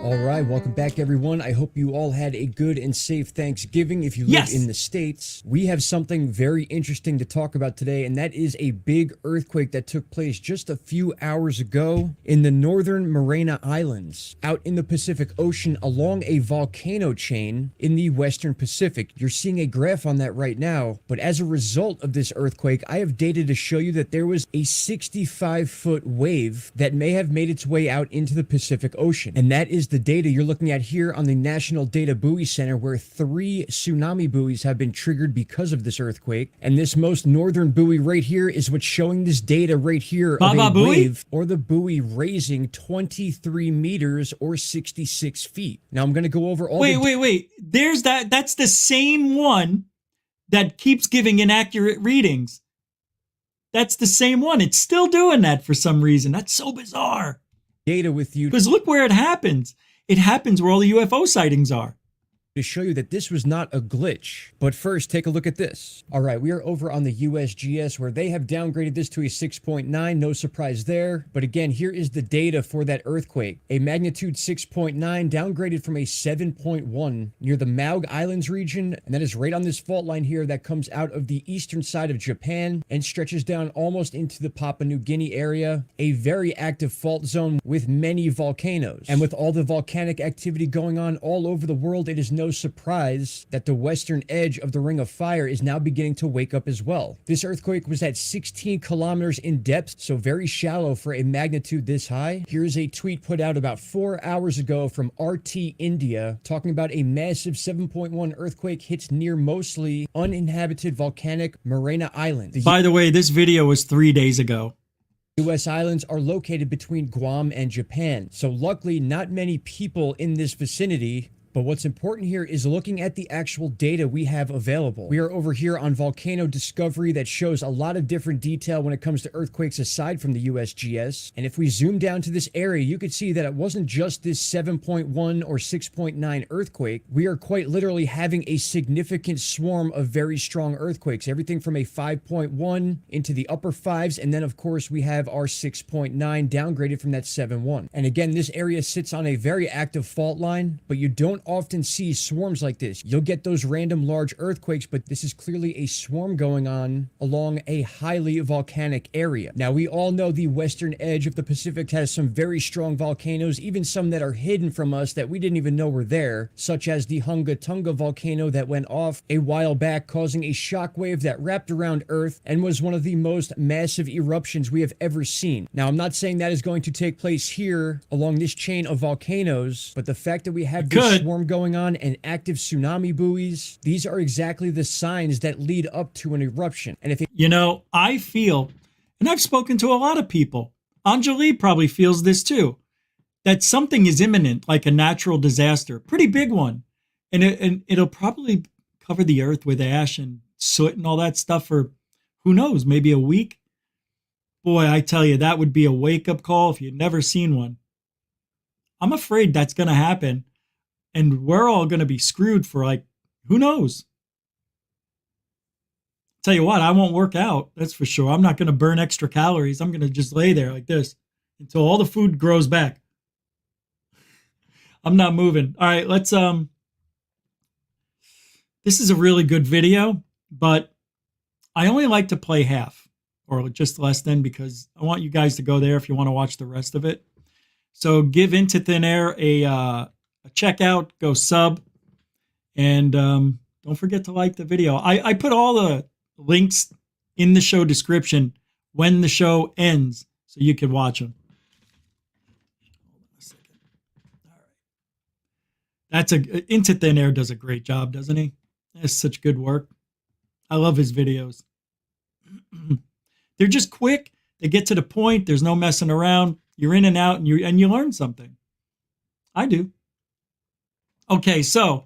All right, welcome back, everyone. I hope you all had a good and safe Thanksgiving. If you live in the States, we have something very interesting to talk about today, and that is a big earthquake that took place just a few hours ago in the northern Mariana Islands, out in the Pacific Ocean along a volcano chain in the western Pacific. You're seeing a graph on that right now, but as a result of this earthquake, I have data to show you that there was a 65-foot wave that may have made its way out into the Pacific Ocean, and that is the data you're looking at here on the National Data Buoy Center, where 3 tsunami buoys have been triggered because of this earthquake. And this most northern buoy right here is what's showing this data right here of a wave, or the buoy raising 23 meters or 66 feet. Now I'm going to go over all Wait. There's that. That's the same one that keeps giving inaccurate readings. That's the same one. It's still doing that for some reason. That's so bizarre. Data with you. Because look where it happens. It happens where all the UFO sightings are. To show you that this was not a glitch. But first, take a look at this. All right, we are over on the USGS, where they have downgraded this to a 6.9. No surprise there. But again, here is the data for that earthquake. A magnitude 6.9 downgraded from a 7.1 near the Maui Islands region. And that is right on this fault line here that comes out of the eastern side of Japan and stretches down almost into the Papua New Guinea area. A very active fault zone with many volcanoes. And with all the volcanic activity going on all over the world, it is no surprise that the western edge of the Ring of Fire is now beginning to wake up as well. This earthquake was at 16 kilometers in depth, so very shallow for a magnitude this high. Here's a tweet put out about 4 hours ago from RT India talking about a massive 7.1 earthquake hits near mostly uninhabited volcanic Mariana Island. By the way, this video was 3 days ago. U.S. islands are located between Guam and Japan, so luckily not many people in this vicinity. But what's important here is looking at the actual data we have available. We are over here on Volcano Discovery that shows a lot of different detail when it comes to earthquakes aside from the USGS. And if we zoom down to this area, you could see that it wasn't just this 7.1 or 6.9 earthquake. We are quite literally having a significant swarm of very strong earthquakes, everything from a 5.1 into the upper fives. And then of course we have our 6.9 downgraded from that 7.1. And again, this area sits on a very active fault line, but you don't often see swarms like this. You'll get those random large earthquakes, but this is clearly a swarm going on along a highly volcanic area. Now, we all know the western edge of the Pacific has some very strong volcanoes, even some that are hidden from us that we didn't even know were there, such as the Hunga Tunga volcano that went off a while back, causing a shockwave that wrapped around Earth and was one of the most massive eruptions we have ever seen. Now, I'm not saying that is going to take place here along this chain of volcanoes, but the fact that we have this swarm going on and active tsunami buoys, these are exactly the signs that lead up to an eruption. And if it, I feel, and I've spoken to a lot of people, Anjali probably feels this too, that something is imminent, like a natural disaster, pretty big one, and it'll probably cover the earth with ash and soot and all that stuff for, who knows, maybe a week. Boy, I tell you, that would be a wake-up call if you'd never seen one. I'm afraid that's going to happen. And we're all going to be screwed for, like, who knows? Tell you what, I won't work out. That's for sure. I'm not going to burn extra calories. I'm going to just lay there like this until all the food grows back. I'm not moving. All right, let's, this is a really good video, but I only like to play half or just less than, because I want you guys to go there if you want to watch the rest of it. So give Into Thin Air a check out, go sub, and don't forget to like the video. I put all the links in the show description when the show ends so you can watch them. Hold on a second. All right. Into Thin Air does a great job, doesn't he? That's such good work. I love his videos. They're just quick. They get to the point. There's no messing around. You're in and out, and you learn something. I do. Okay, so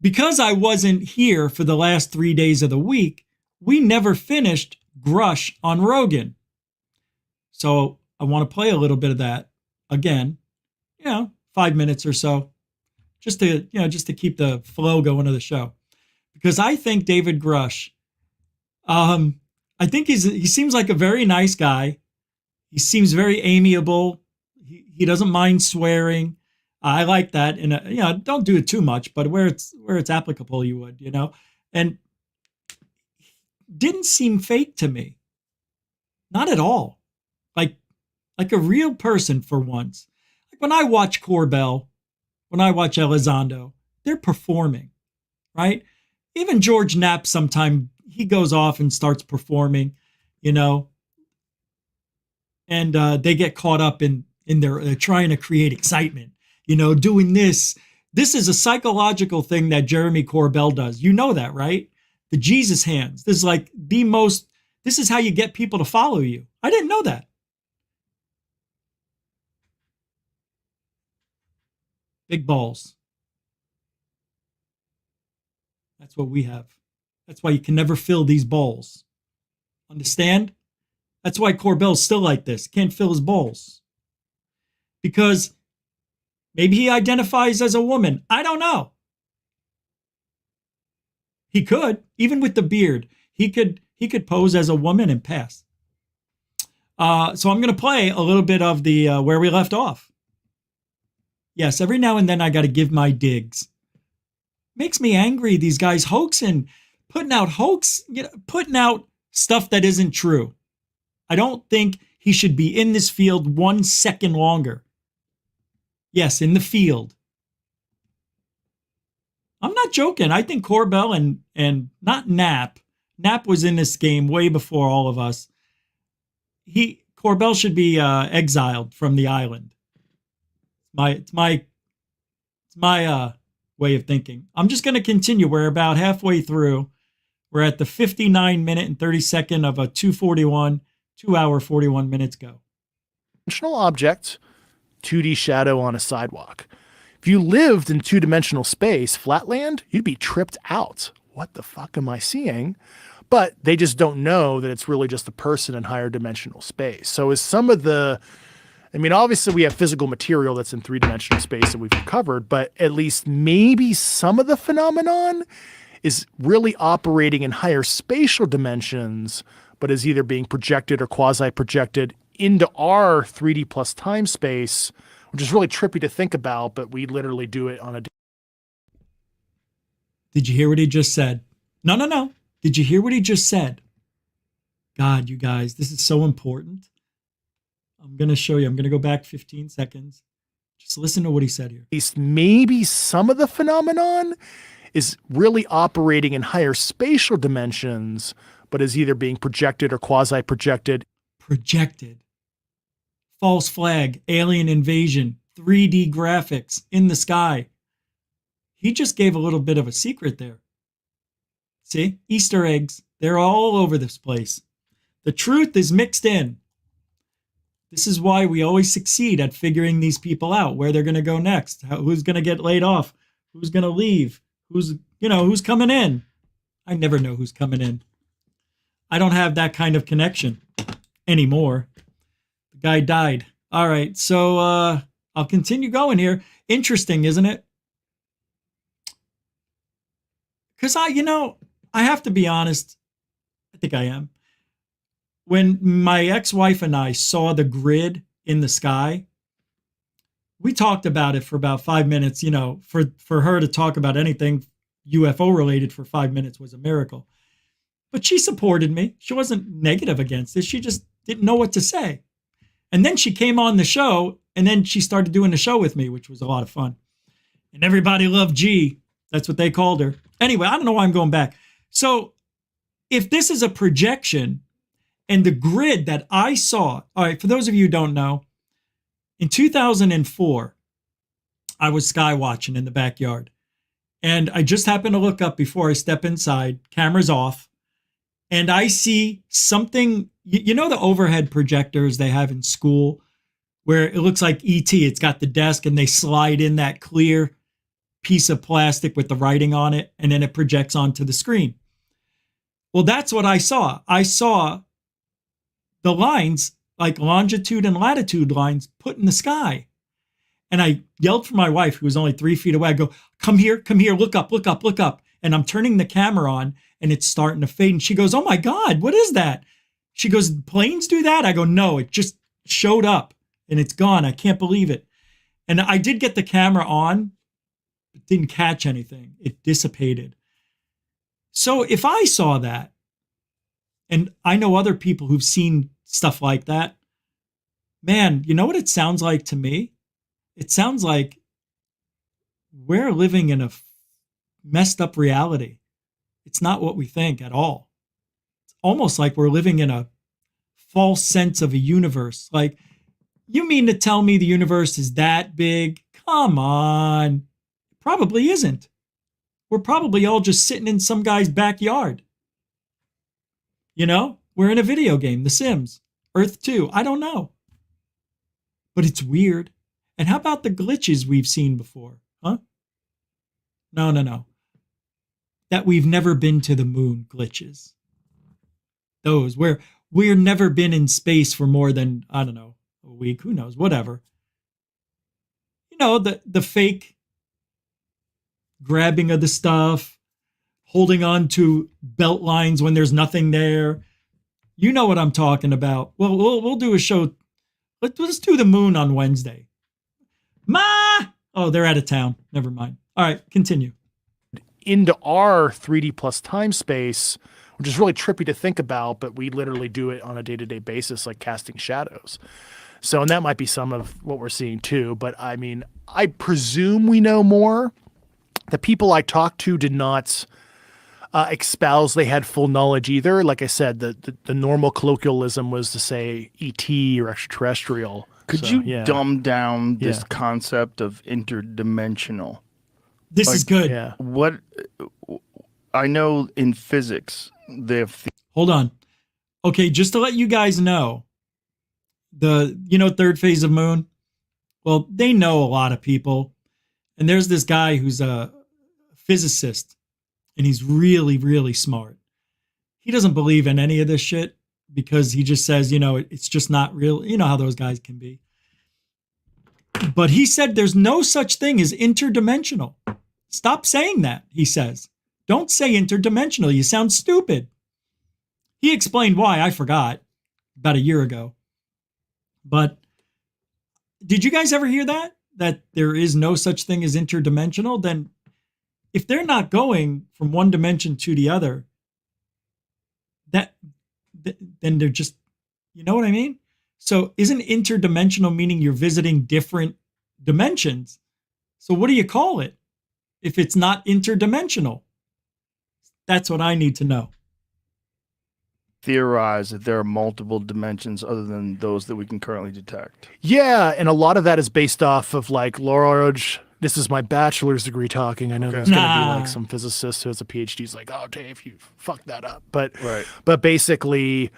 because I wasn't here for the last 3 days of the week, we never finished Grush on Rogan. So I want to play a little bit of that again, 5 minutes or so, just to keep the flow going of the show. Because I think David Grush, I think he seems like a very nice guy. He seems very amiable. He doesn't mind swearing. I like that. And, don't do it too much, but where it's applicable, you would, and didn't seem fake to me. Not at all. Like a real person for once. Like when I watch Corbell, when I watch Elizondo, they're performing, right? Even George Knapp, sometime he goes off and starts performing, and they get caught up in their trying to create excitement, doing this. This is a psychological thing that Jeremy Corbell does. You know that, right? The Jesus hands. This is like this is how you get people to follow you. I didn't know that. Big balls. That's what we have. That's why you can never fill these balls. Understand? That's why Corbell's still like this. Can't fill his balls. Because maybe he identifies as a woman. I don't know. He could, even with the beard, he could pose as a woman and pass. So I'm going to play a little bit of the where we left off. Yes, every now and then I got to give my digs. Makes me angry, these guys hoaxing, putting out stuff that isn't true. I don't think he should be in this field 1 second longer. Yes, in the field. I'm not joking. I think Corbell and not Knapp. Knapp was in this game way before all of us. Corbell should be exiled from the island. It's my way of thinking. I'm just going to continue. We're about halfway through. We're at the 59 minute and 30 second of a 2 hour 41 minutes go. Dimensional object, 2D shadow on a sidewalk. If you lived in two-dimensional space, flatland, you'd be tripped out. What the fuck am I seeing? But they just don't know that it's really just a person in higher dimensional space. So is some of the, obviously we have physical material that's in three-dimensional space that we've covered, but at least maybe some of the phenomenon is really operating in higher spatial dimensions, but is either being projected or quasi-projected into our 3D plus time space, which is really trippy to think about, but we literally do it on a... Did you hear what he just said? No. Did you hear what he just said? God, you guys, this is so important. I'm going to show you. I'm going to go back 15 seconds. Just listen to what he said here. At least maybe some of the phenomenon is really operating in higher spatial dimensions, but is either being projected or quasi-projected. Projected. False flag, alien invasion, 3D graphics in the sky. He just gave a little bit of a secret there. See? Easter eggs. They're all over this place. The truth is mixed in. This is why we always succeed at figuring these people out, where they're going to go next, who's going to get laid off, who's going to leave, who's coming in. I never know who's coming in. I don't have that kind of connection anymore. The guy died. All right, so I'll continue going here. Interesting, isn't it? Because I have to be honest. I think I am. When my ex-wife and I saw the grid in the sky, we talked about it for about 5 minutes. For her to talk about anything UFO related for 5 minutes was a miracle. But she supported me. She wasn't negative against it. She just didn't know what to say. And then she came on the show, and then she started doing the show with me, which was a lot of fun. And everybody loved G. That's what they called her. Anyway, I don't know why I'm going back. So if this is a projection and the grid that I saw, all right, for those of you who don't know, in 2004, I was sky watching in the backyard. And I just happened to look up before I step inside, cameras off, and I see something, the overhead projectors they have in school where it looks like ET. It's got the desk and they slide in that clear piece of plastic with the writing on it, and then it projects onto the screen. Well, that's what I saw. I saw the lines, like longitude and latitude lines, put in the sky. And I yelled for my wife, who was only 3 feet away. I go, come here, look up. And I'm turning the camera on, and it's starting to fade. And she goes, oh my God, what is that? She goes, planes do that? I go, no, it just showed up, and it's gone. I can't believe it. And I did get the camera on, but didn't catch anything. It dissipated. So if I saw that, and I know other people who've seen stuff like that, man, you know what it sounds like to me? It sounds like we're living in a messed up reality. It's not what we think at all. It's almost like we're living in a false sense of a universe. Like, you mean to tell me the universe is that big? Come on. It probably isn't. We're probably all just sitting in some guy's backyard. You know, we're in a video game, The Sims, Earth 2. I don't know. But it's weird. And how about the glitches we've seen before? Huh? No. That we've never been to the moon glitches. Those where we've never been in space for more than, I don't know, a week. Who knows? Whatever. You know, the fake grabbing of the stuff, holding on to belt lines when there's nothing there. You know what I'm talking about. Well, we'll do a show. Let's do the moon on Wednesday. Oh, they're out of town. Never mind. All right, continue. Into our 3D plus time space, which is really trippy to think about, but we literally do it on a day-to-day basis, like casting shadows. So, and that might be some of what we're seeing too. But I mean, I presume we know more. The people I talked to did not espouse they had full knowledge either. Like I said, the normal colloquialism was to say ET or extraterrestrial. Could you dumb down this concept of interdimensional? This is good. Yeah. What I know in physics, they have. Hold on. Okay, just to let you guys know, third phase of moon. Well, they know a lot of people, and there's this guy who's a physicist, and he's really, really smart. He doesn't believe in any of this shit because he just says, it's just not real. You know how those guys can be. But he said there's no such thing as interdimensional. Stop saying that, he says. Don't say interdimensional. You sound stupid. He explained why. I forgot about a year ago. But did you guys ever hear that? That there is no such thing as interdimensional? Then if they're not going from one dimension to the other, then they're just, you know what I mean? So isn't interdimensional meaning you're visiting different dimensions? So what do you call it if it's not interdimensional? That's what I need to know. Theorize that there are multiple dimensions other than those that we can currently detect. Yeah, and a lot of that is based off of like Lorge. This is my bachelor's degree talking. I know there's going to be like some physicist who has a PhD who's like, oh, Dave, you fucked that up. But basically,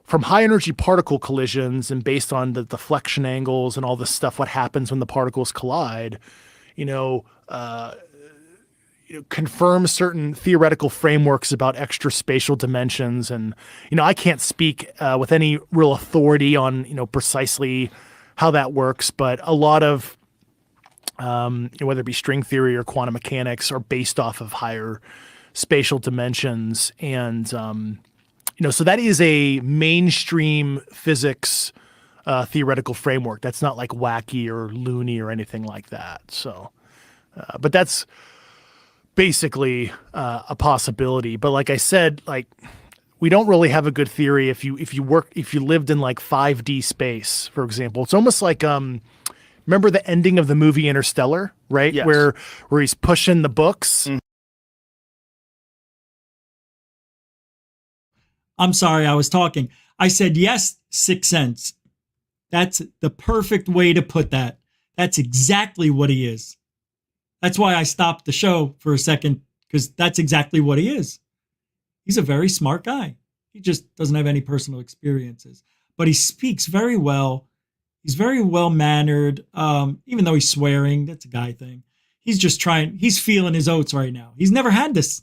from high energy particle collisions and based on the deflection angles and all this stuff, what happens when the particles collide, confirm certain theoretical frameworks about extra spatial dimensions. And, I can't speak with any real authority on, precisely how that works, but a lot of, whether it be string theory or quantum mechanics are based off of higher spatial dimensions. And, so that is a mainstream physics theoretical framework. That's not like wacky or loony or anything like that. So, but that's basically a possibility. But like I said, like we don't really have a good theory if you lived in like 5D space, for example. It's almost like remember the ending of the movie Interstellar, right? Yes. Where he's pushing the books. I'm sorry, I was talking. I said, yes, Sixth Sense. That's the perfect way to put that. That's exactly what he is. That's why I stopped the show for a second, because that's exactly what he is. He's a very smart guy. He just doesn't have any personal experiences. But he speaks very well. He's very well-mannered, even though he's swearing. That's a guy thing. He's just he's feeling his oats right now. He's never had this.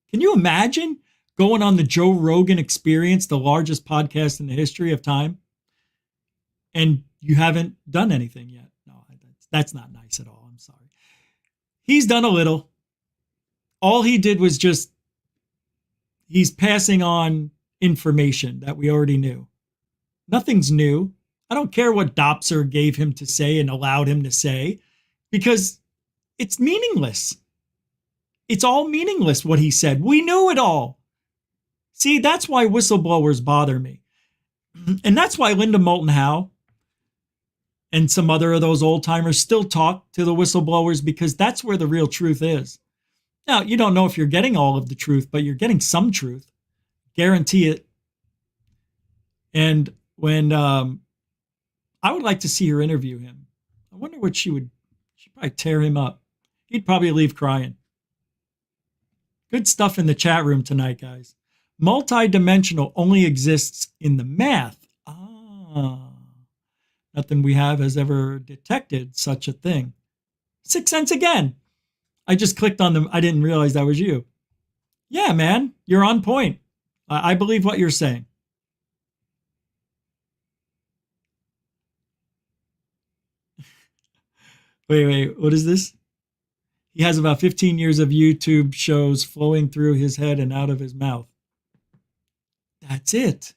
Can you imagine going on the Joe Rogan Experience, the largest podcast in the history of time, and you haven't done anything yet? No, that's not nice at all. I'm sorry. He's done a little. All he did was he's passing on information that we already knew. Nothing's new. I don't care what Dopser gave him to say and allowed him to say, because it's meaningless. It's all meaningless what he said. We knew it all. See, that's why whistleblowers bother me. And that's why Linda Moulton Howe and some other of those old timers still talk to the whistleblowers, because that's where the real truth is. Now, you don't know if you're getting all of the truth, but you're getting some truth. Guarantee it. And when I would like to see her interview him. I wonder what she'd probably tear him up. He'd probably leave crying. Good stuff in the chat room tonight, guys. Multidimensional only exists in the math. Nothing we have has ever detected such a thing. 6 cents again. I just clicked on them. I didn't realize that was you. Yeah, man, you're on point. I believe what you're saying. Wait, what is this? He has about 15 years of YouTube shows flowing through his head and out of his mouth. That's it.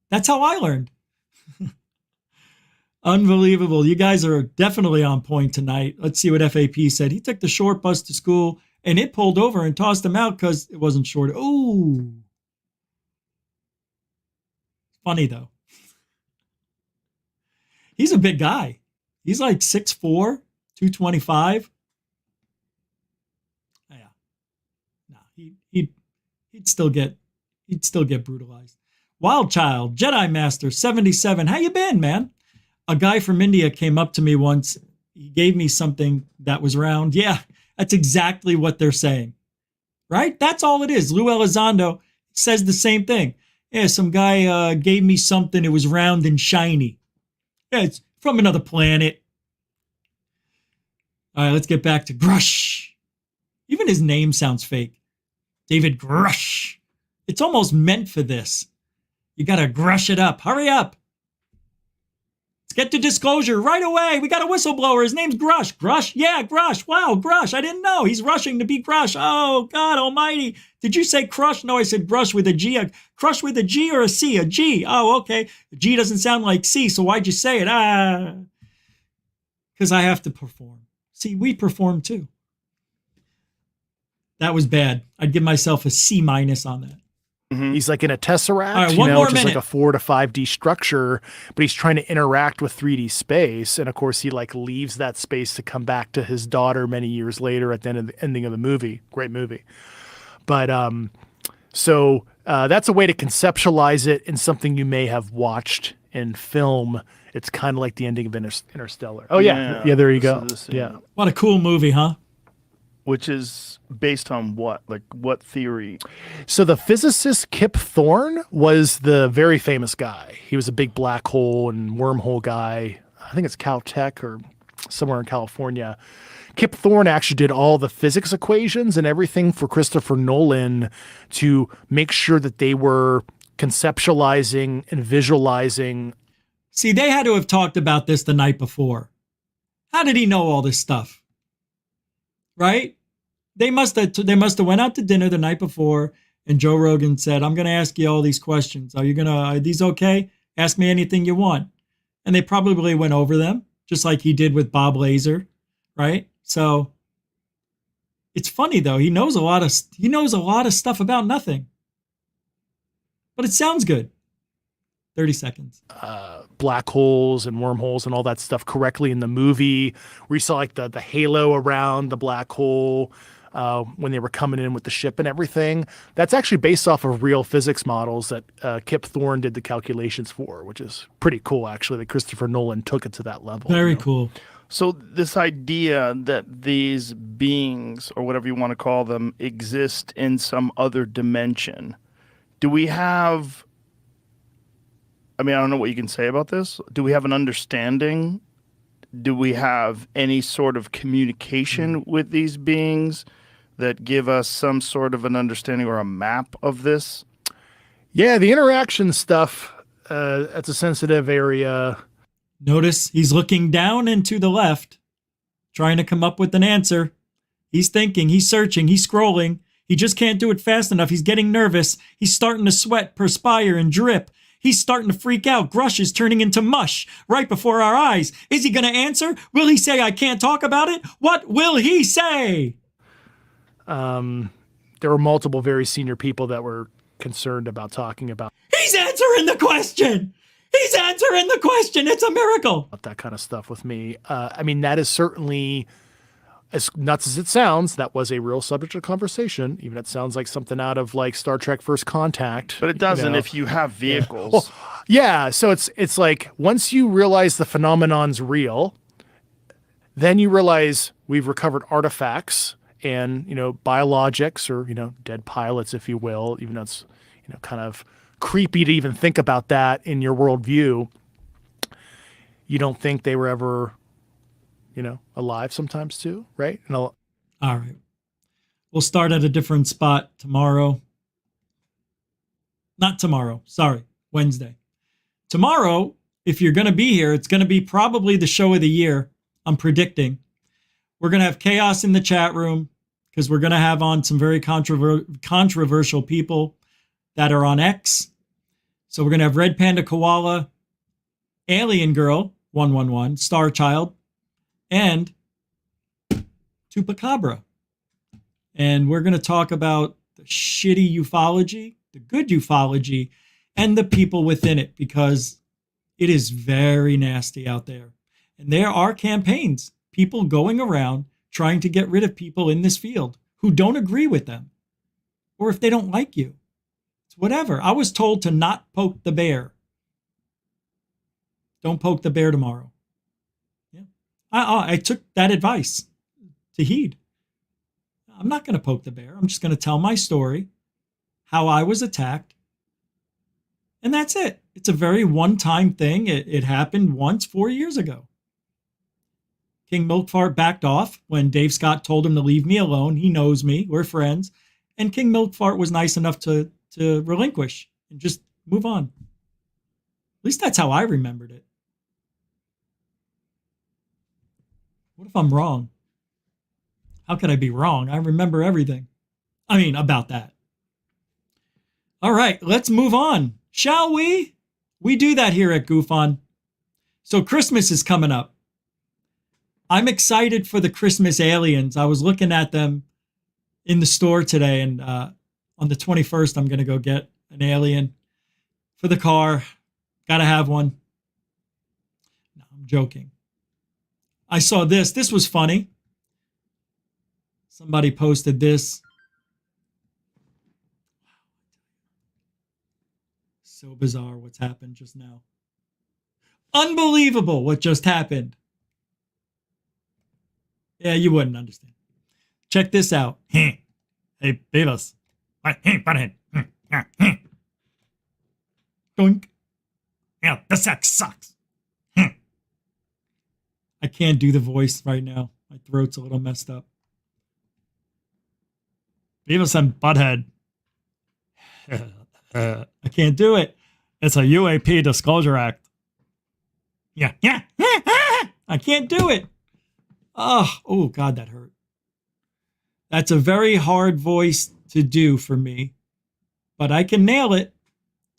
That's how I learned. Unbelievable. You guys are definitely on point tonight. Let's see what FAP said. He took the short bus to school and it pulled over and tossed him out because it wasn't short. Ooh. Funny, though. He's a big guy. He's like 6'4", 225. Yeah. No, he'd still get brutalized. Wild Child, Jedi Master 77. How you been, man? A guy from India came up to me once. He gave me something that was round. Yeah, that's exactly what they're saying. Right? That's all it is. Lou Elizondo says the same thing. Yeah, some guy gave me something. It was round and shiny. Yeah, it's from another planet. All right, let's get back to Grush. Even his name sounds fake. David Grush. It's almost meant for this. You got to grush it up. Hurry up. Let's get to disclosure right away. We got a whistleblower. His name's Grush. Grush? Yeah, Grush. Wow, Grush. I didn't know. He's rushing to be Grush. Oh, God almighty. Did you say crush? No, I said Grush with a G. Crush with a G or a C? A G. Oh, okay. The G doesn't sound like C, so why'd you say it? Because I have to perform. See, we perform too. That was bad. I'd give myself a C- on that. Mm-hmm. He's like in a tesseract, right, one more which minute. is like a 4 to 5D structure, but he's trying to interact with 3D space. And of course, he like leaves that space to come back to his daughter many years later at the ending of the movie. Great movie. But so that's a way to conceptualize it in something you may have watched in film. It's kind of like the ending of Interstellar. Oh, yeah. Yeah, there you go. Yeah. What a cool movie, huh? Which is based on what? Like what theory? So the physicist Kip Thorne was the very famous guy. He was a big black hole and wormhole guy. I think it's Caltech or somewhere in California. Kip Thorne actually did all the physics equations and everything for Christopher Nolan to make sure that they were conceptualizing and visualizing. See, they had to have talked about this the night before. How did he know all this stuff? Right? They must have went out to dinner the night before, and Joe Rogan said, I'm going to ask you all these questions. Are these okay? Ask me anything you want. And they probably went over them, just like he did with Bob Lazar, right? So it's funny though. He knows a lot of stuff about nothing. But it sounds good. 30 seconds. Black holes and wormholes and all that stuff correctly in the movie, where you saw like the halo around the black hole when they were coming in with the ship and everything. That's actually based off of real physics models that Kip Thorne did the calculations for, which is pretty cool, actually, that Christopher Nolan took it to that level. Very cool. So this idea that these beings, or whatever you want to call them, exist in some other dimension, do we have... I mean, I don't know what you can say about this. Do we have an understanding? Do we have any sort of communication with these beings that give us some sort of an understanding or a map of this? Yeah, the interaction stuff, that's a sensitive area. Notice he's looking down and to the left, trying to come up with an answer. He's thinking, he's searching, he's scrolling. He just can't do it fast enough. He's getting nervous. He's starting to sweat, perspire, and drip. He's starting to freak out. Grush is turning into mush right before our eyes. Is he going to answer? Will he say, I can't talk about it? What will he say? There were multiple very senior people that were concerned about talking about. He's answering the question. He's answering the question. It's a miracle. That kind of stuff with me. I mean, that is certainly, as nuts as it sounds, that was a real subject of conversation. Even it sounds like something out of like Star Trek First Contact. But it doesn't if you have vehicles. Well, yeah, so it's like once you realize the phenomenon's real, then you realize we've recovered artifacts and, biologics or, dead pilots, if you will, even though it's, kind of creepy to even think about that in your worldview. You don't think they were ever, alive sometimes too, right? All right. We'll start at a different spot tomorrow. Not tomorrow. Sorry. Wednesday. Tomorrow, if you're going to be here, it's going to be probably the show of the year. I'm predicting. We're going to have chaos in the chat room because we're going to have on some very controversial people that are on X. So we're going to have Red Panda Koala, Alien Girl 111, Star Child, and Chupacabra. And we're going to talk about the shitty ufology, the good ufology, and the people within it, because it is very nasty out there. And there are campaigns, people going around trying to get rid of people in this field who don't agree with them, or if they don't like you. It's whatever. I was told to not poke the bear. Don't poke the bear tomorrow. Yeah, I took that advice to heed. I'm not going to poke the bear. I'm just going to tell my story, how I was attacked, and that's it. It's a very one-time thing. It happened once 4 years ago. King Milkfart backed off when Dave Scott told him to leave me alone. He knows me. We're friends. And King Milkfart was nice enough to relinquish and just move on. At least that's how I remembered it. What if I'm wrong? How could I be wrong? I remember everything. I mean, about that. All right, let's move on. Shall we? We do that here at GoofOn. So Christmas is coming up. I'm excited for the Christmas aliens. I was looking at them in the store today, and on the 21st, I'm going to go get an alien for the car. Got to have one. No, I'm joking. I saw this. This was funny. Somebody posted this. So bizarre what's happened just now. Unbelievable what just happened. Yeah, you wouldn't understand. Check this out. Hey, Beavis. Hey, butthead. Doink. Yeah, the sex sucks. I can't do the voice right now. My throat's a little messed up. Beavis and Butthead. I can't do it. It's a UAP Disclosure Act. Yeah. I can't do it. Oh, God, that hurt. That's a very hard voice to do for me, but I can nail it.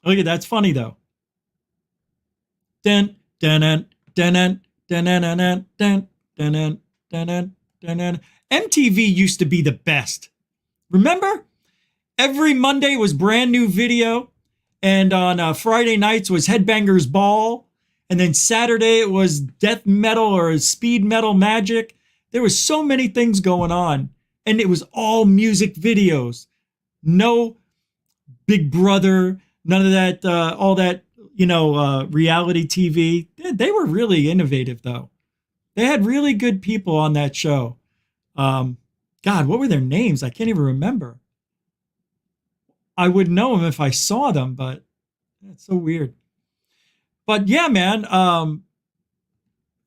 Look at that's funny though. Dun dun dun dun dun dun dun dun dun dun dun. MTV used to be the best. Remember? Every Monday was brand new video, and on Friday nights was Headbangers Ball, and then Saturday it was death metal or speed metal magic. There was so many things going on, and it was all music videos. No Big Brother, none of that, all that, reality TV. They were really innovative, though. They had really good people on that show. God, what were their names? I can't even remember. I would know them if I saw them, but that's so weird. But yeah, man,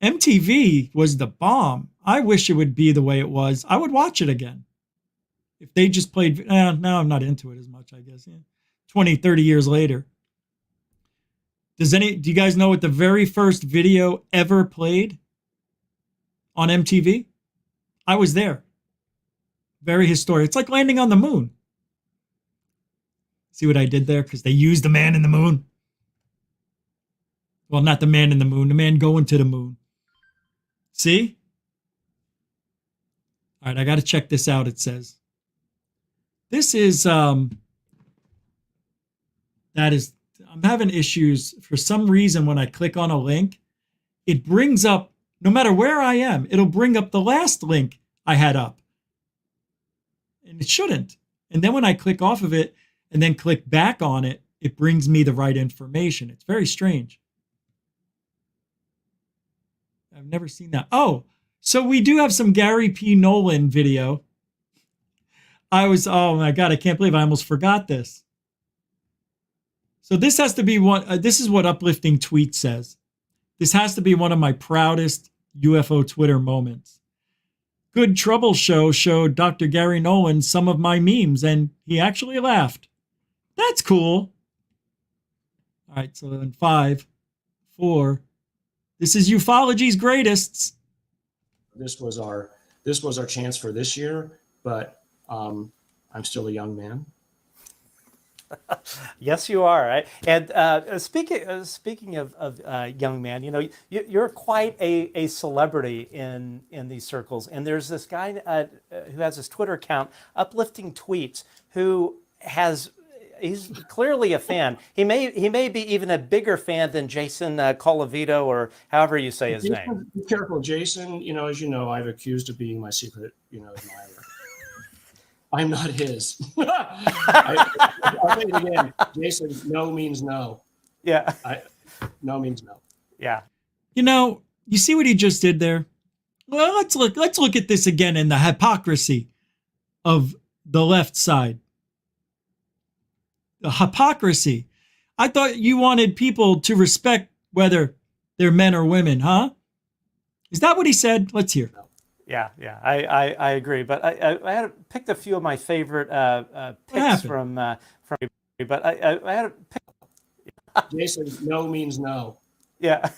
MTV was the bomb. I wish it would be the way it was. I would watch it again. If they just played, now I'm not into it as much, I guess. Yeah. 20, 30 years later. Do you guys know what the very first video ever played on MTV? I was there. Very historic. It's like landing on the moon. See what I did there? Because they used the man in the moon. Well, not the man in the moon, the man going to the moon. See? All right, I got to check this out, it says. This is, I'm having issues for some reason when I click on a link. It brings up, no matter where I am, it'll bring up the last link I had up. And it shouldn't. And then when I click off of it and then click back on it, it brings me the right information. It's very strange. I've never seen that. Oh, so we do have some Gary P. Nolan video. Oh my God, I can't believe I almost forgot this. So this has to be one, this is what Uplifting Tweet says. This has to be one of my proudest UFO Twitter moments. Good Trouble Show showed Dr. Gary Nolan some of my memes, and he actually laughed. That's cool. All right, so in 5, 4, this is UFOlogy's greatest. This was our chance for this year, but I'm still a young man. Yes, you are. Right? And speaking of young man, you know, you're quite a celebrity in these circles. And there's this guy who has his Twitter account, Uplifting Tweets, who he's clearly a fan. He may be even a bigger fan than Jason Colavito, or however you say his name. Be careful, Jason. You know, as you know, I've accused of being my secret, admirer. I'm not his. I'll say it again. Jason, no means no. Yeah. No means no. Yeah. You know, you see what he just did there? Well, let's look at this again in the hypocrisy of the left side. The hypocrisy. I thought you wanted people to respect whether they're men or women, huh? Is that what he said? Let's hear. Yeah, I agree. But I had picked a few of my favorite picks from but I had Jason, no means no. Yeah.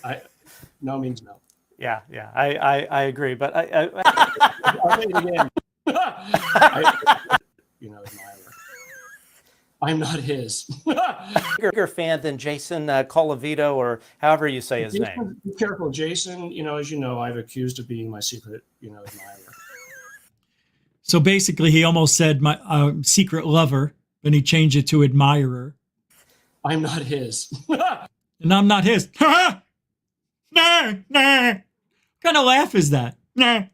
No means no. Yeah, I agree. But I'll say it again. Admirer. I'm not his. Bigger fan than Jason Colavito, or however you say his name. Be careful, Jason. As you know, I've accused of being my secret, admirer. So basically, he almost said my secret lover, and he changed it to admirer. I'm not his. And I'm not his. Nah. What kind of laugh is that? Nah.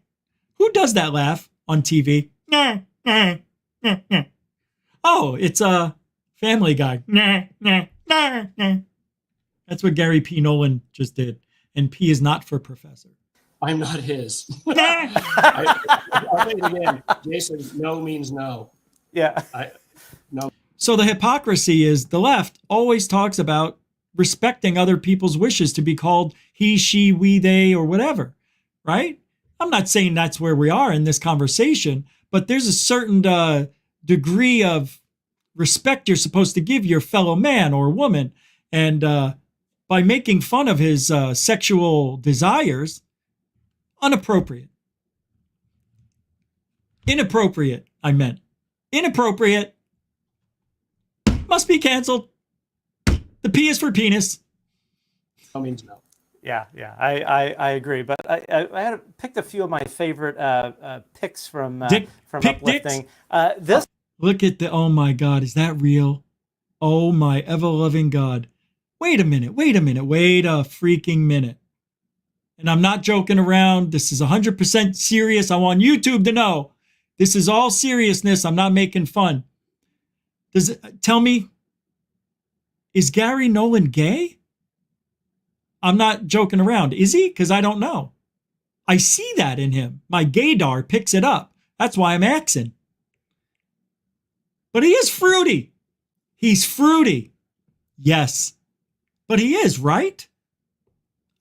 Who does that laugh on TV? Nah. Oh, it's a Family Guy. That's what Gary P. Nolan just did. And P is not for professor. I'm not his. I'll say it again. Jason, no means no. Yeah. No. So the hypocrisy is the left always talks about respecting other people's wishes to be called he, she, we, they, or whatever, right? I'm not saying that's where we are in this conversation, but there's a certain degree of respect you're supposed to give your fellow man or woman. And by making fun of his sexual desires, inappropriate, I meant. Inappropriate. Must be canceled. The P is for penis. No means no. Yeah, I agree. But I had picked a few of my favorite picks from Uplifting. This. Look at oh my God, is that real? Oh my ever-loving God. Wait a freaking minute. And I'm not joking around. This is 100% serious. I want YouTube to know. This is all seriousness. I'm not making fun. Tell me, is Gary Nolan gay? I'm not joking around. Is he? Because I don't know. I see that in him. My gaydar picks it up. That's why I'm asking. But he is fruity. He's fruity. Yes. But he is, right?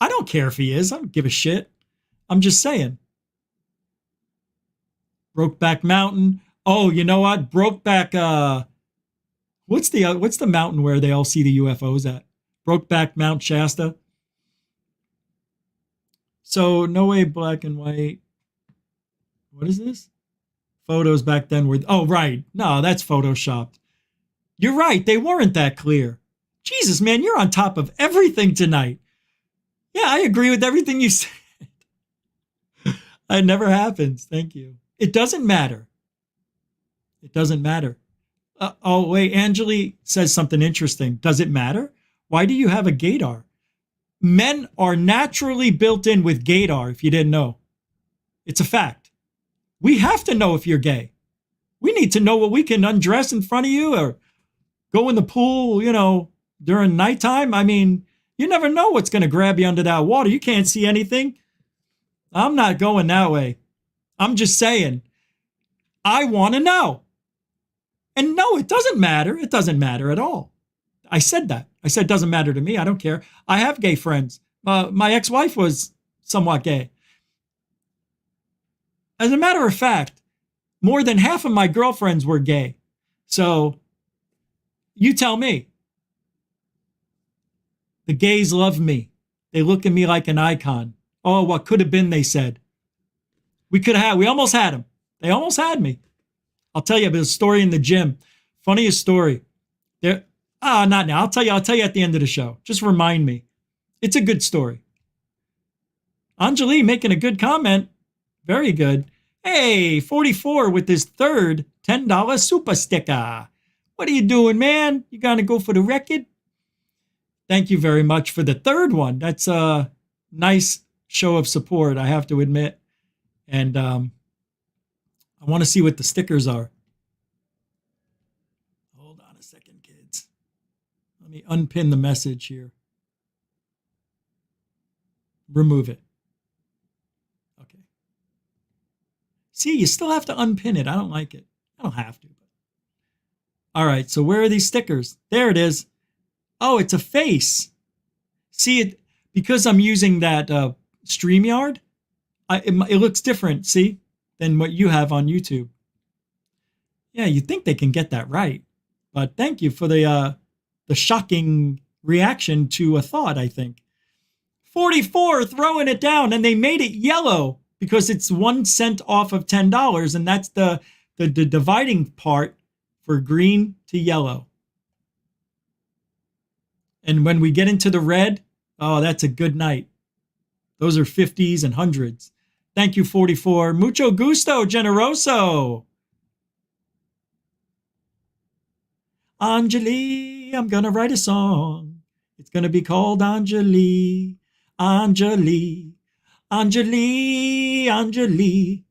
I don't care if he is. I don't give a shit. I'm just saying. Brokeback Mountain. Oh, you know what? Brokeback, what's the mountain where they all see the UFOs at? Brokeback Mount Shasta. So, no way black and white. What is this? Photos back then were, oh, right. No, that's photoshopped. You're right. They weren't that clear. Jesus, man, you're on top of everything tonight. Yeah, I agree with everything you said. It never happens. Thank you. It doesn't matter. It doesn't matter. Oh, wait. Angeli says something interesting. Does it matter? Why do you have a gaydar? Men are naturally built in with gaydar, if you didn't know. It's a fact. We have to know if you're gay. We need to know what we can undress in front of you or go in the pool, during nighttime. I mean, you never know what's going to grab you under that water. You can't see anything. I'm not going that way. I'm just saying, I want to know. And no, it doesn't matter. It doesn't matter at all. I said that. I said it doesn't matter to me. I don't care. I have gay friends. My ex-wife was somewhat gay. As a matter of fact, more than half of my girlfriends were gay. So you tell me. The gays love me. They look at me like an icon. Oh, what could have been, they said. We almost had them. They almost had me. I'll tell you a story in the gym. Funniest story. Not now. I'll tell you at the end of the show. Just remind me. It's a good story. Anjali making a good comment. Very good. Hey, 44 with his third $10 super sticker. What are you doing, man? You gonna go for the record? Thank you very much for the third one. That's a nice show of support, I have to admit. And I want to see what the stickers are. Hold on a second, kids. Let me unpin the message here. Remove it. Okay. See, you still have to unpin it. I don't like it. I don't have to. All right, so where are these stickers? There it is. Oh, it's a face. See it because I'm using that StreamYard. It looks different, see, than what you have on YouTube. Yeah, you think they can get that right, but thank you for the shocking reaction to a thought. I think 44 throwing it down, and they made it yellow because it's 1 cent off of $10, and that's the dividing part for green to yellow. And when we get into the red, oh, that's a good night. Those are 50s and 100s. Thank you, 44. Mucho gusto, generoso. Anjali, I'm going to write a song. It's going to be called Anjali. Anjali. Anjali. Anjali.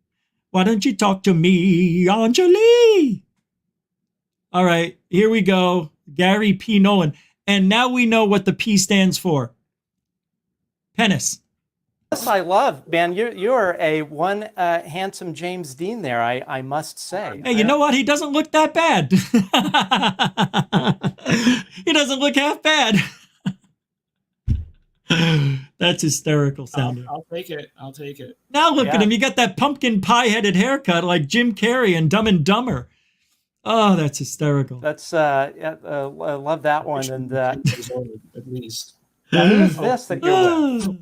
Why don't you talk to me, Anjali? All right, here we go. Gary P. Nolan. And now we know what the P stands for. Penis. Yes, I love, man. You're a one handsome James Dean there, I must say. Hey, you know what? He doesn't look that bad. He doesn't look half bad. That's hysterical sounding. I'll take it. I'll take it. Now look at him. You got that pumpkin pie-headed haircut like Jim Carrey and Dumb and Dumber. Oh, that's hysterical. That's I love that one. And at least. Who is this that you're with?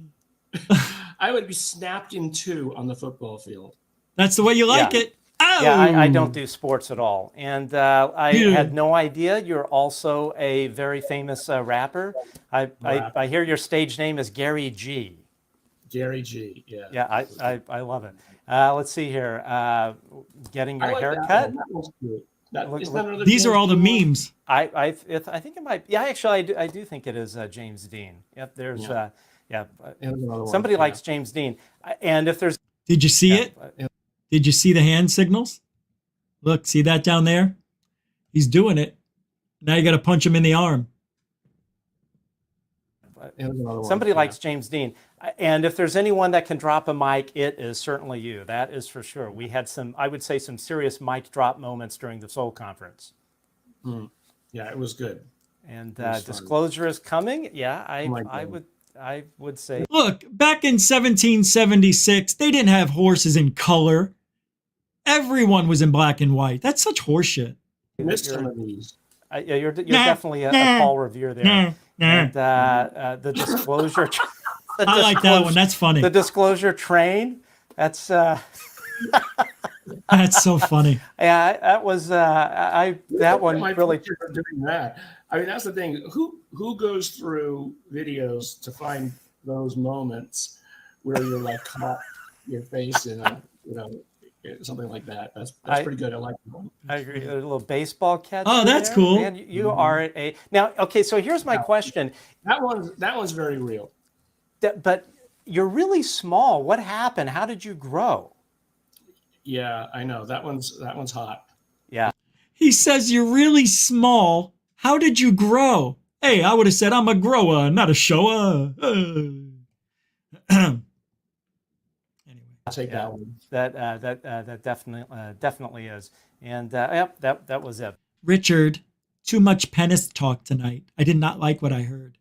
I would be snapped in two on the football field. That's the way you like it. Oh! Yeah, I don't do sports at all. And I had no idea you're also a very famous rapper. I hear your stage name is Gary G. Gary G, yeah. Yeah, I love it. Let's see here. Getting your haircut. These are all the memes. I think it might. Yeah, actually, I do think it is James Dean. Yep, there's somebody likes James Dean. And if there's, did you see it? Did you see the hand signals? Look, see that down there? He's doing it. Now you got to punch him in the arm. Somebody likes James Dean. And if there's anyone that can drop a mic, it is certainly you. That is for sure. We had some, I would say, some serious mic drop moments during the Soul Conference. Yeah, it was good. And disclosure is coming. Yeah, I would say. Look, back in 1776, they didn't have horses in color. Everyone was in black and white. That's such horseshit. Missed some of these. You're definitely a Paul Revere there. And the disclosure. I like that one. That's funny. The disclosure train. That's. That's so funny. Yeah, that was. That one really. Doing that. I mean, that's the thing. Who goes through videos to find those moments where you're like caught your face in a, something like that. That's pretty good. I like that. I agree. A little baseball catch. Oh, that's cool. Man, you are a now. Okay, so here's my question. That one's very real. But you're really small. What happened? How did you grow? Yeah, I know. That one's hot. Yeah. He says you're really small. How did you grow? Hey, I would have said I'm a grower, not a shower. Anyway, I'll take that one. That definitely is. And yep, that was it. Richard, too much penis talk tonight. I did not like what I heard.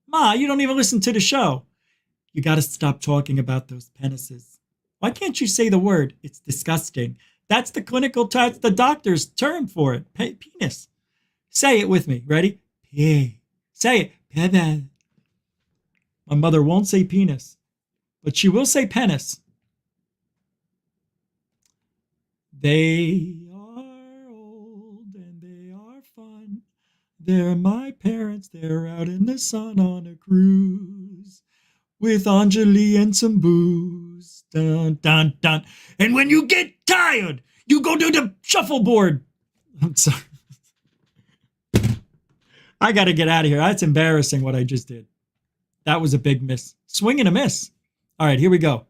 Ma, you don't even listen to the show. You got to stop talking about those penises. Why can't you say the word? It's disgusting. That's the the doctor's term for it. Penis. Say it with me. Ready? P. Say it. Penis. My mother won't say penis, but she will say penis. They are old and they are fun. They're my parents. They're out in the sun on a cruise with Anjali and some booze. Dun, dun, dun. And when you get tired, you go to the shuffleboard. I'm sorry. I got to get out of here. That's embarrassing what I just did. That was a big miss. Swing and a miss. All right, here we go.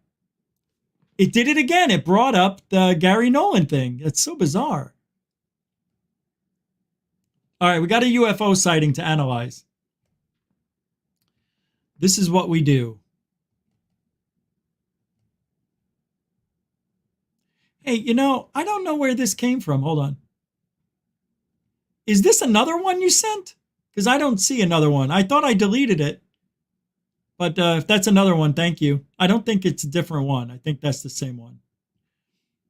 It did it again. It brought up the Gary Nolan thing. It's so bizarre. All right, we got a UFO sighting to analyze. This is what we do. Hey, I don't know where this came from. Hold on. Is this another one you sent? Because I don't see another one. I thought I deleted it. But if that's another one, thank you. I don't think it's a different one. I think that's the same one.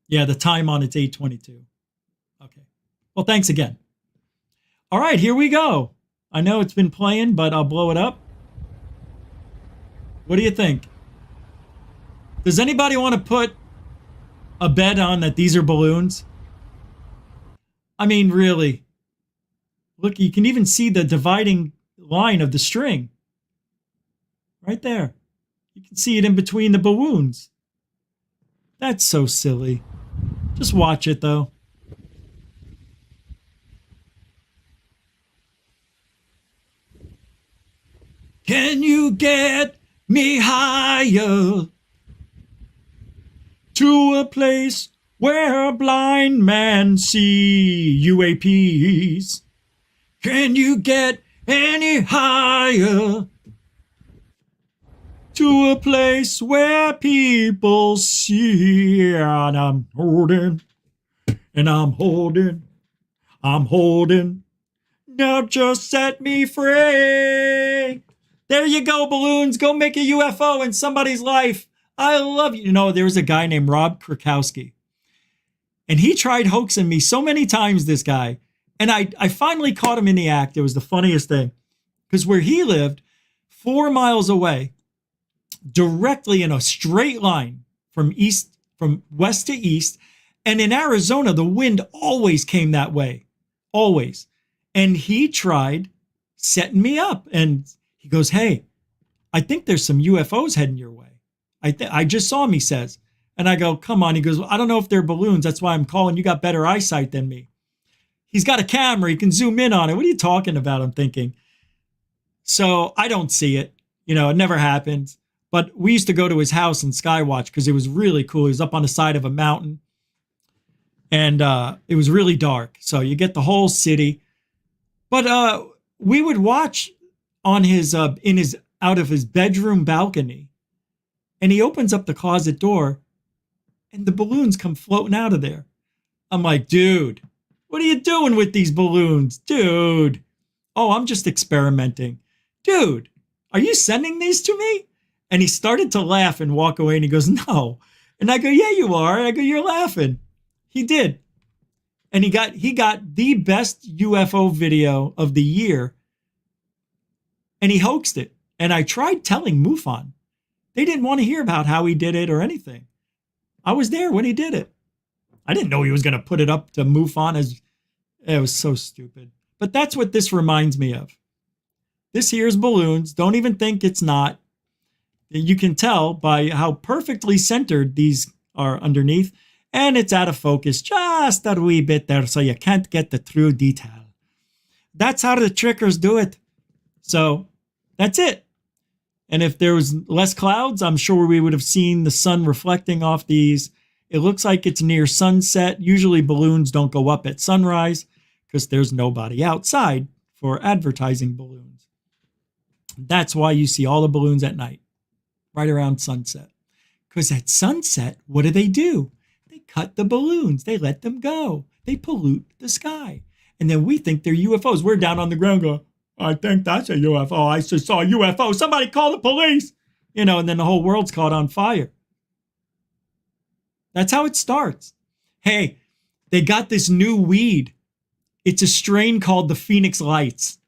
Yeah, the time on it's 8:22. Okay. Well, thanks again. All right, here we go. I know it's been playing, but I'll blow it up. What do you think? Does anybody want to put a bet on that these are balloons? I mean, really. Look, you can even see the dividing line of the string. Right there. You can see it in between the balloons. That's so silly. Just watch it, though. Can you get me higher to a place where a blind man see UAPs? Can you get any higher to a place where people see? And I'm holding, I'm holding. Now just set me free. There you go, balloons. Go make a UFO in somebody's life. I love you. There was a guy named Rob Krakowski. And he tried hoaxing me so many times, this guy. And I finally caught him in the act. It was the funniest thing. Because where he lived, 4 miles away, directly in a straight line from west to east. And in Arizona, the wind always came that way. Always. And he tried setting me up. And he goes, hey, I think there's some UFOs heading your way. I just saw him, he says. And I go, come on. He goes, well, I don't know if they're balloons. That's why I'm calling. You got better eyesight than me. He's got a camera. He can zoom in on it. What are you talking about? I'm thinking. So I don't see it. It never happened. But we used to go to his house in Skywatch because it was really cool. He was up on the side of a mountain. And it was really dark. So you get the whole city. But we would watch on his out of his bedroom balcony. And he opens up the closet door. And the balloons come floating out of there. I'm like, dude, what are you doing with these balloons? Dude. Oh, I'm just experimenting. Dude, are you sending these to me? And he started to laugh and walk away. And he goes, no. And I go, yeah, you are. I go, you're laughing. He did. And he got the best UFO video of the year. And he hoaxed it. And I tried telling MUFON. They didn't want to hear about how he did it or anything. I was there when he did it. I didn't know he was going to put it up to MUFON. It was so stupid. But that's what this reminds me of. This here's balloons. Don't even think it's not. You can tell by how perfectly centered these are underneath, and it's out of focus just a wee bit there, so you can't get the true detail. That's how the trickers do it. So that's it. And if there was less clouds, I'm sure we would have seen the sun reflecting off these. It looks like it's near sunset. Usually balloons don't go up at sunrise because there's nobody outside for advertising balloons. That's why you see all the balloons at night, right around sunset. Because at sunset, what do? They cut the balloons. They let them go. They pollute the sky. And then we think they're UFOs. We're down on the ground going, I think that's a UFO. I just saw a UFO. Somebody call the police. And then the whole world's caught on fire. That's how it starts. Hey, they got this new weed. It's a strain called the Phoenix Lights.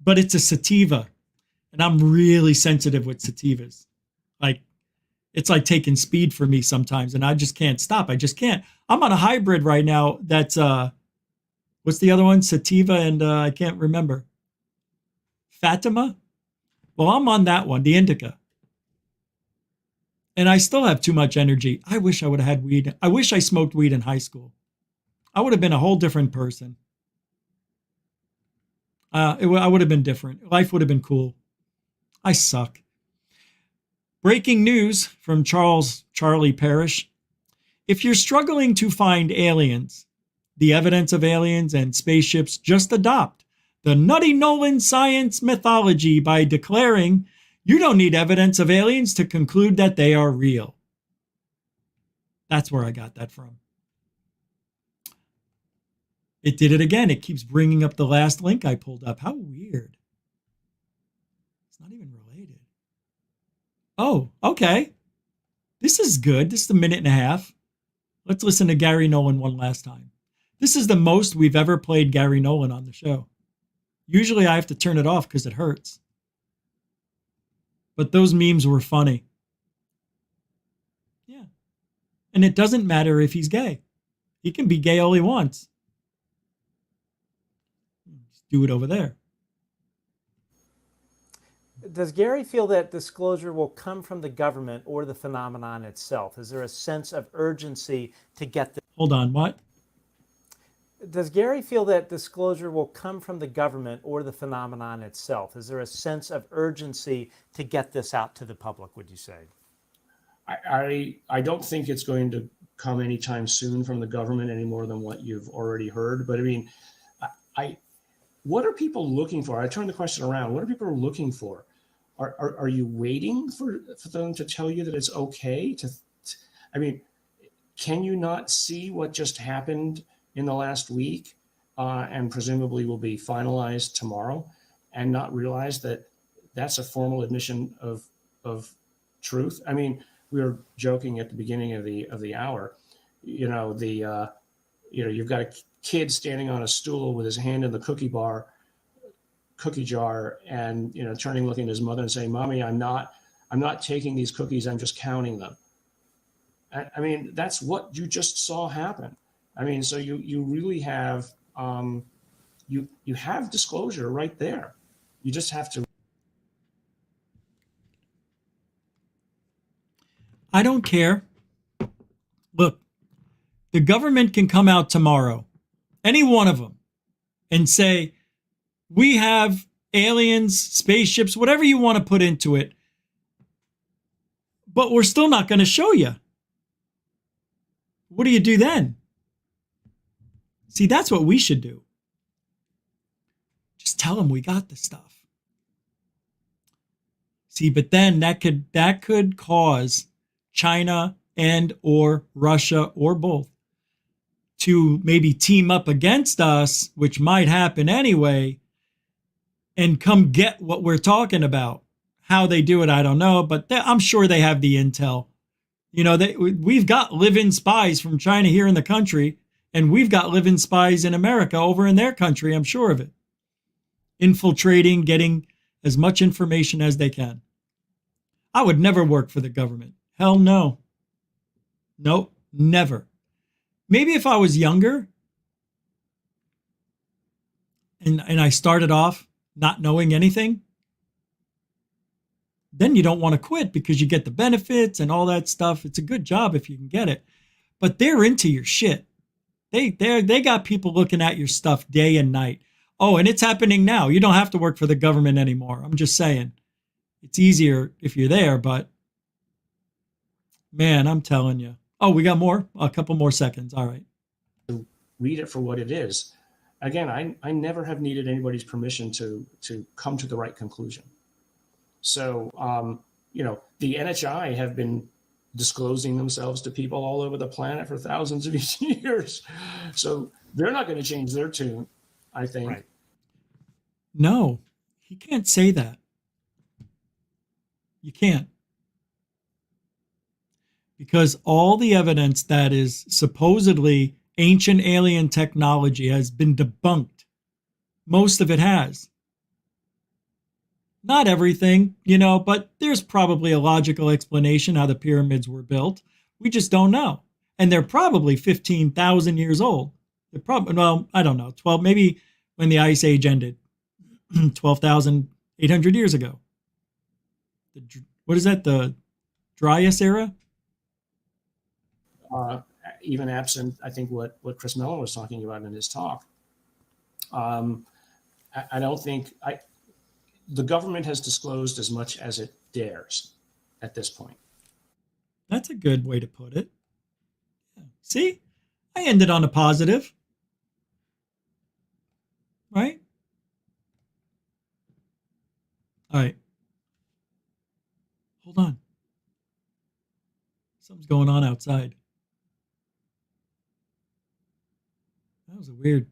But it's a sativa. And I'm really sensitive with sativas. It's like taking speed for me sometimes, and I just can't stop. I just can't. I'm on a hybrid right now that's, what's the other one? Sativa and I can't remember. Fatima? Well, I'm on that one, the indica. And I still have too much energy. I wish I would have had weed. I wish I smoked weed in high school. I would have been a whole different person. I would have been different. Life would have been cool. I suck. Breaking news from Charlie Parrish. If you're struggling to find aliens, the evidence of aliens and spaceships, just adopt the nutty Nolan science mythology by declaring you don't need evidence of aliens to conclude that they are real. That's where I got that from. It did it again. It keeps bringing up the last link I pulled up. How weird. It's not even related. Oh, okay. This is good. This is a minute and a half. Let's listen to Gary Nolan one last time. This is the most we've ever played Gary Nolan on the show. Usually I have to turn it off because it hurts. But those memes were funny. Yeah. And it doesn't matter if he's gay. He can be gay all he wants. Just do it over there. Does Gary feel that disclosure will come from the government or the phenomenon itself? Is there a sense of urgency to get the... Hold on, what? Does Gary feel that disclosure will come from the government or the phenomenon itself? Is there a sense of urgency to get this out to the public, would you say? I don't think it's going to come anytime soon from the government any more than what you've already heard. But I mean, what are people looking for? I turn the question around. What are people looking for? Are you waiting for them to tell you that it's okay I mean, can you not see what just happened in the last week and presumably will be finalized tomorrow and not realize that that's a formal admission of truth? I mean, we were joking at the beginning of the hour, you've got a kid standing on a stool with his hand in the cookie jar and, turning, looking at his mother and saying, Mommy, I'm not taking these cookies. I'm just counting them. I mean, that's what you just saw happen. I mean, so you really have, you have disclosure right there. You just have to. I don't care. Look, the government can come out tomorrow, any one of them, and say, we have aliens, spaceships, whatever you want to put into it, but we're still not going to show you. What do you do then? See, that's what we should do. Just tell them we got the stuff. See, but then that could cause China and or Russia or both to maybe team up against us, which might happen anyway, and come get what we're talking about. How they do it, I don't know, but I'm sure they have the intel. We've got live-in spies from China here in the country, and we've got live-in spies in America over in their country, I'm sure of it. Infiltrating, getting as much information as they can. I would never work for the government. Hell no. Nope, never. Maybe if I was younger and I started off not knowing anything, then you don't want to quit because you get the benefits and all that stuff. It's a good job if you can get it. But they're into your shit. They got people looking at your stuff day and night. Oh, and it's happening now. You don't have to work for the government anymore. I'm just saying. It's easier if you're there, but man, I'm telling you. Oh, we got more? A couple more seconds. All right. Read it for what it is. Again, I never have needed anybody's permission to come to the right conclusion. So, the NHI have been disclosing themselves to people all over the planet for thousands of years. So they're not going to change their tune, I think. Right. No, he can't say that. You can't. Because all the evidence that is supposedly ancient alien technology has been debunked. Most of it has. Not everything, but there's probably a logical explanation how the pyramids were built. We just don't know. And they're probably 15,000 years old. They're probably, well, I don't know, 12, maybe when the Ice Age ended, 12,800 years ago. What is that, the Dryas era? Even absent, I think, what Chris Mellon was talking about in his talk. I don't think the government has disclosed as much as it dares at this point. That's a good way to put it. See, I ended on a positive. Right? All right. Hold on. Something's going on outside. That was a weird,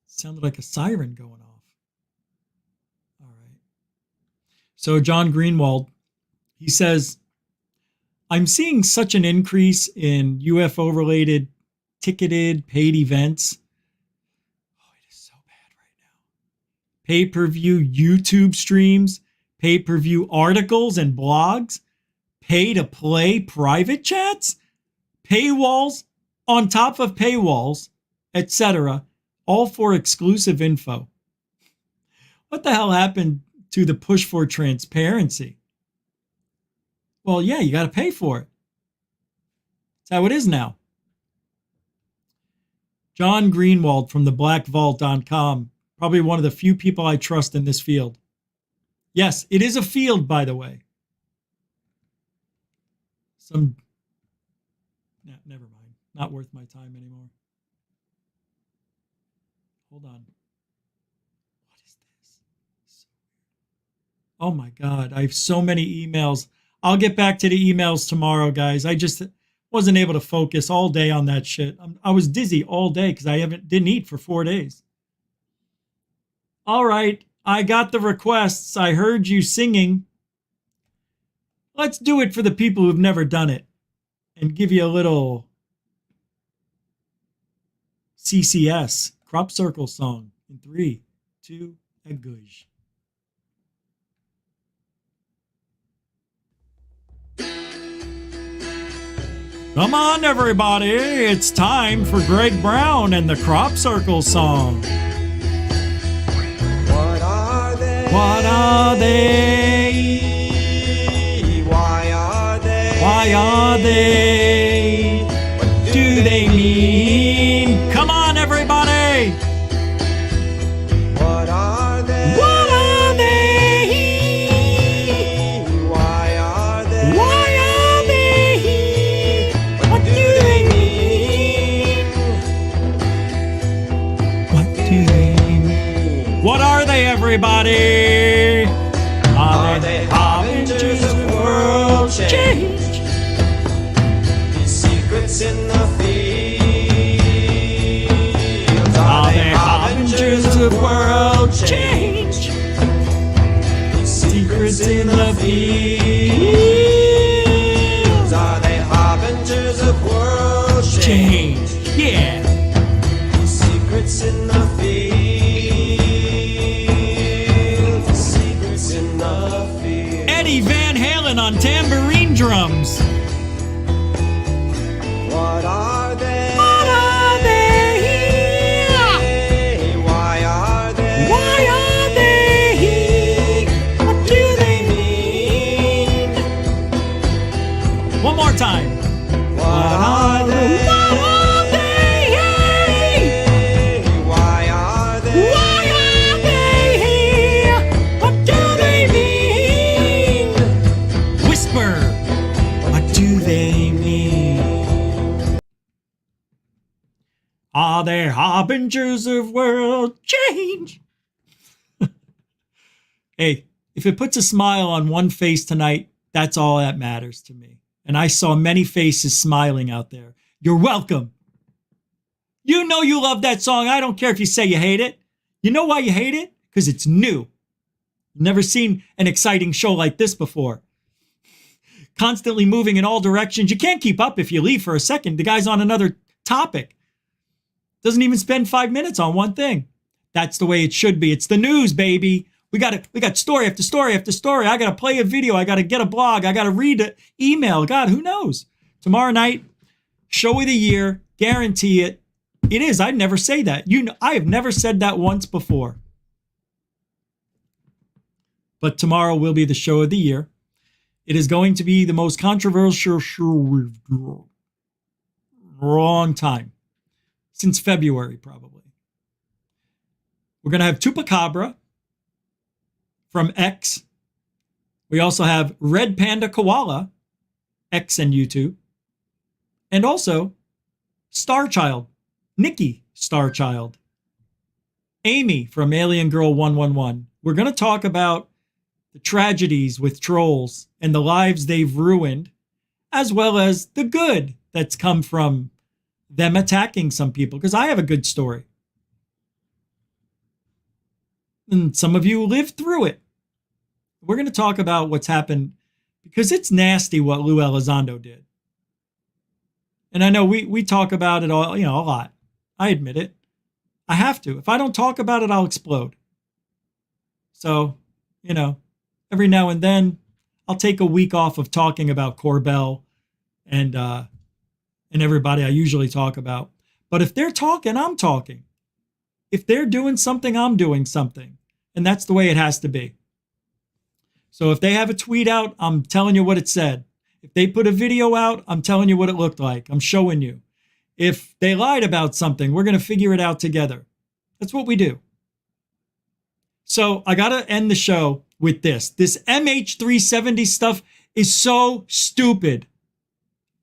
sounded like a siren going off. All right. So John Greenwald, he says, I'm seeing such an increase in UFO-related ticketed paid events. Oh, it is so bad right now. Pay-per-view YouTube streams, pay-per-view articles and blogs, pay-to-play private chats, paywalls on top of paywalls, etc., all for exclusive info. What the hell happened to the push for transparency? Well, yeah, you got to pay for it. That's how it is now. John Greenwald from theblackvault.com, probably one of the few people I trust in this field. Yes, it is a field, by the way. Never mind. Not worth my time anymore. Hold on. What is this? Oh my God. I have so many emails. I'll get back to the emails tomorrow, guys. I just wasn't able to focus all day on that shit. I was dizzy all day because I didn't eat for 4 days. All right. I got the requests. I heard you singing. Let's do it for the people who've never done it and give you a little CCS. Crop Circle song in 3, 2, and gush. Come on, everybody. It's time for Greg Brown and the Crop Circle song. What are they? What are they? Why are they? Why are they? What do they mean? Come on, everybody. What are they? What are they? Why are they? Why are they? What do they mean? What do they mean? What are they, everybody? Are they harbingers of world change? These secrets in the fields. Are they harbingers of world change? These secrets in the fields. Are they harbingers of world Change. Yeah. These secrets in the fields. The secrets in the fields. Eddie Van Halen on tambourine drums. What are they? What are they? Why are they? Why are they? What do they mean? Are they harbingers of world change? Hey, if it puts a smile on one face tonight, that's all that matters to me. And I saw many faces smiling out there. You're welcome. You know you love that song. I don't care if you say you hate it. You know why you hate it? Because it's new. You've never seen an exciting show like this before. Constantly moving in all directions. You can't keep up if you leave for a second. The guy's on another topic. Doesn't even spend 5 minutes on one thing. That's the way it should be. It's the news, baby. We got story after story after story. I got to play a video. I got to get a blog. I got to read an email. God, who knows? Tomorrow night, show of the year. Guarantee it. It is. I'd never say that. I have never said that once before. But tomorrow will be the show of the year. It is going to be the most controversial show we've done. Wrong time. Since February, probably. We're going to have Chupacabra from X. We also have Red Panda Koala, X and YouTube. And also Starchild, Nikki Starchild. Amy from Alien Girl 111. We're going to talk about the tragedies with trolls and the lives they've ruined, as well as the good that's come from them attacking some people, because I have a good story. And some of you lived through it. We're going to talk about what's happened, because it's nasty what Lou Elizondo did. And I know we talk about it all, a lot. I admit it. I have to. If I don't talk about it, I'll explode. So, every now and then I'll take a week off of talking about Corbell and everybody I usually talk about. But if they're talking, I'm talking. If they're doing something, I'm doing something. And that's the way it has to be. So if they have a tweet out, I'm telling you what it said. If they put a video out, I'm telling you what it looked like. I'm showing you. If they lied about something, we're going to figure it out together. That's what we do. So I got to end the show with this. This MH370 stuff is so stupid.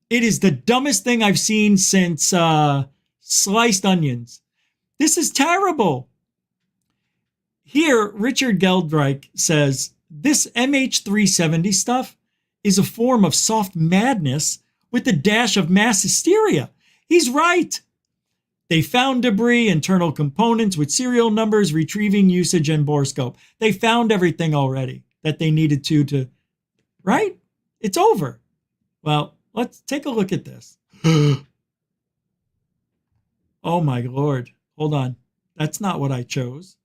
It is the dumbest thing I've seen since sliced onions. This is terrible. Here, Richard Geldreich says, this MH370 stuff is a form of soft madness with a dash of mass hysteria. He's right. They found debris, internal components with serial numbers, retrieving usage, and borescope. They found everything already that they needed to, right? It's over. Well, let's take a look at this. Oh my Lord. Hold on. That's not what I chose.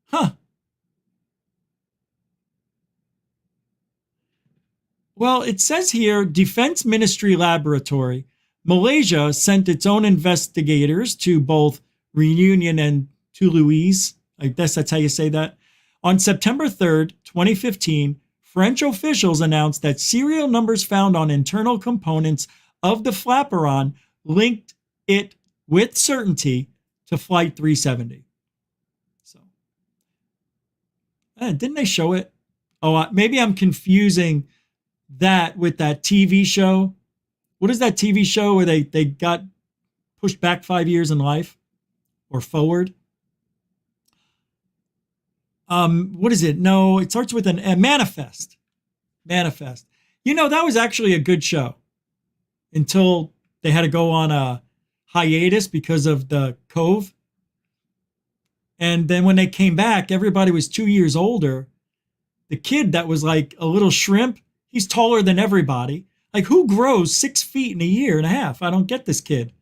Huh. Well, it says here, Defense Ministry Laboratory. Malaysia sent its own investigators to both Reunion and Toulouse. I guess that's how you say that. On September 3rd, 2015, French officials announced that serial numbers found on internal components of the flaperon linked it with certainty to Flight 370. So, didn't they show it? Oh, maybe I'm confusing that with that TV show. What is that TV show where they got pushed back 5 years in life or forward? What is it? No, it starts with a Manifest. Manifest. That was actually a good show until they had to go on a hiatus because of the Cove. And then when they came back, everybody was 2 years older. The kid that was like a little shrimp, he's taller than everybody. Like, who grows 6 feet in a year and a half? I don't get this kid.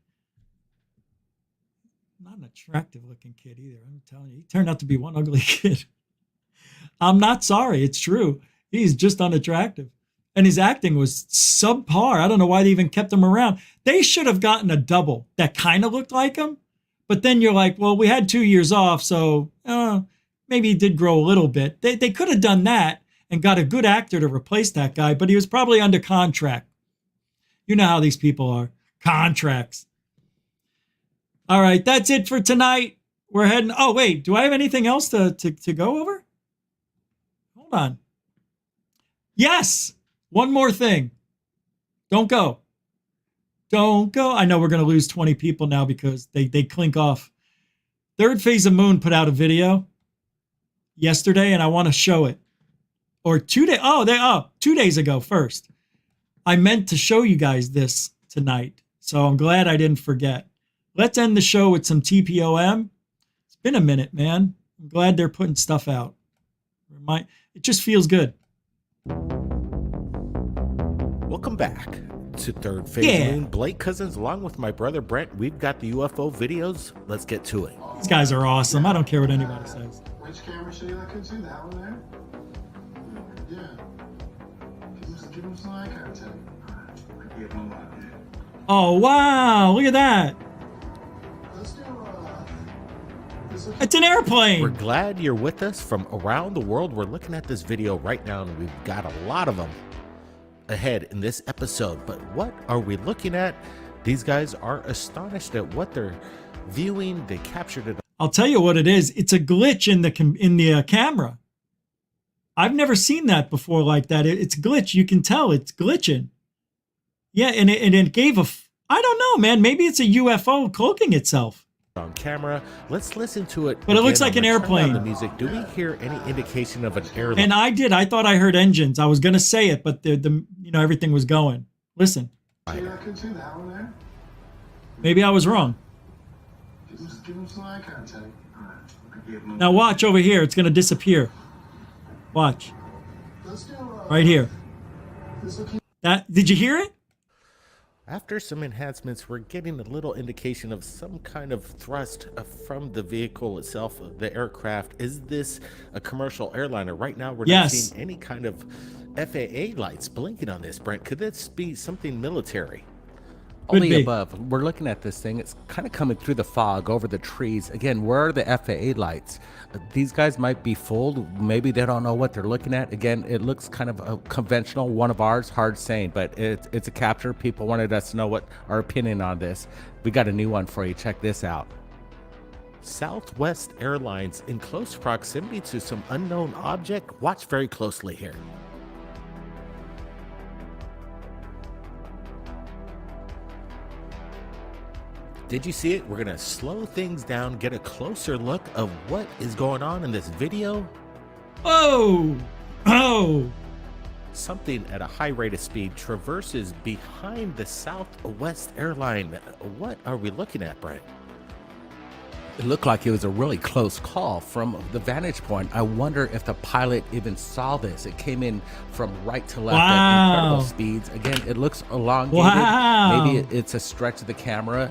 Not an attractive looking kid either. I'm telling you, he turned out to be one ugly kid. I'm not sorry. It's true. He's just unattractive. And his acting was subpar. I don't know why they even kept him around. They should have gotten a double that kind of looked like him. But then you're like, well, we had 2 years off, so maybe he did grow a little bit. They could have done that and got a good actor to replace that guy, but he was probably under contract. You know how these people are. Contracts. All right, that's it for tonight. We're heading... Oh, wait, do I have anything else to go over? Hold on. Yes, One more thing. Don't go. Don't go. I know we're going to lose 20 people now because they clink off. Third Phase of Moon put out a video yesterday, and I want to show it. Or 2 days. 2 days ago first. I meant to show you guys this tonight, so I'm glad I didn't forget. Let's end the show with some TPOM. It's been a minute, man. I'm glad they're putting stuff out. It just feels good. Welcome back to Third Phase Moon. Blake Cousins, along with my brother Brent, we've got the UFO videos. Let's get to it. These guys are awesome. I don't care what anybody says. Which camera should you look into? That one there? Yeah. Give him some eye contact. Oh, wow. Look at that. It's an airplane. We're glad you're with us from around the world. We're looking at this video right now, and we've got a lot of them ahead in this episode. But what are we looking at? These guys are astonished at what they're viewing. They captured it. I'll tell you what it is. It's a glitch in the camera. I've never seen that before like that. It's a glitch. You can tell it's glitching. Yeah, and it gave I don't know, man. Maybe it's a UFO cloaking itself. On camera, let's listen to it. But it looks like an airplane. The music. Do we hear any indication of an airline? And I thought I heard engines. I was gonna say it, but the everything was going. Listen. Maybe I was wrong. Give him some eye contact. Now watch over here. It's gonna disappear. Watch. Right here. Did you hear it? After some enhancements, we're getting a little indication of some kind of thrust from the vehicle itself, the aircraft. Is this a commercial airliner? Right now, we're not seeing any kind of FAA lights blinking on this, Brent. Could this be something military? Only above. We're looking at this thing. It's kind of coming through the fog over the trees. Again, where are the FAA lights? These guys might be fooled. Maybe they don't know what they're looking at. Again, it looks kind of a conventional, one of ours, hard saying, but it's a capture. People wanted us to know what our opinion on this. We got a new one for you. Check this out. Southwest Airlines in close proximity to some unknown object. Watch very closely here. Did you see it? We're going to slow things down, get a closer look of what is going on in this video. Oh! Something at a high rate of speed traverses behind the Southwest airline. What are we looking at, Brian? It looked like it was a really close call from the vantage point. I wonder if the pilot even saw this. It came in from right to left at incredible speeds. Again, it looks elongated. Wow. Maybe it's a stretch of the camera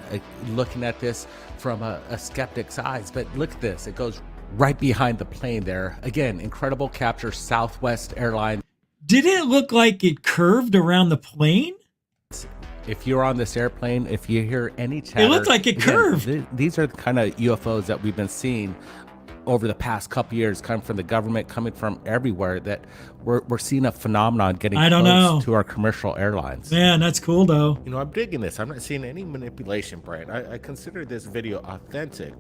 looking at this from a skeptic's eyes. But look at this. It goes right behind the plane there. Again, incredible capture, Southwest Airlines. Did it look like it curved around the plane? If you're on this airplane, if you hear any chatter, it looked like it curved. These are the kind of UFOs that we've been seeing over the past couple years, coming from the government, coming from everywhere. That we're seeing a phenomenon getting close to our commercial airlines. Man, that's cool though. You know, I'm digging this. I'm not seeing any manipulation, Brian. I consider this video authentic,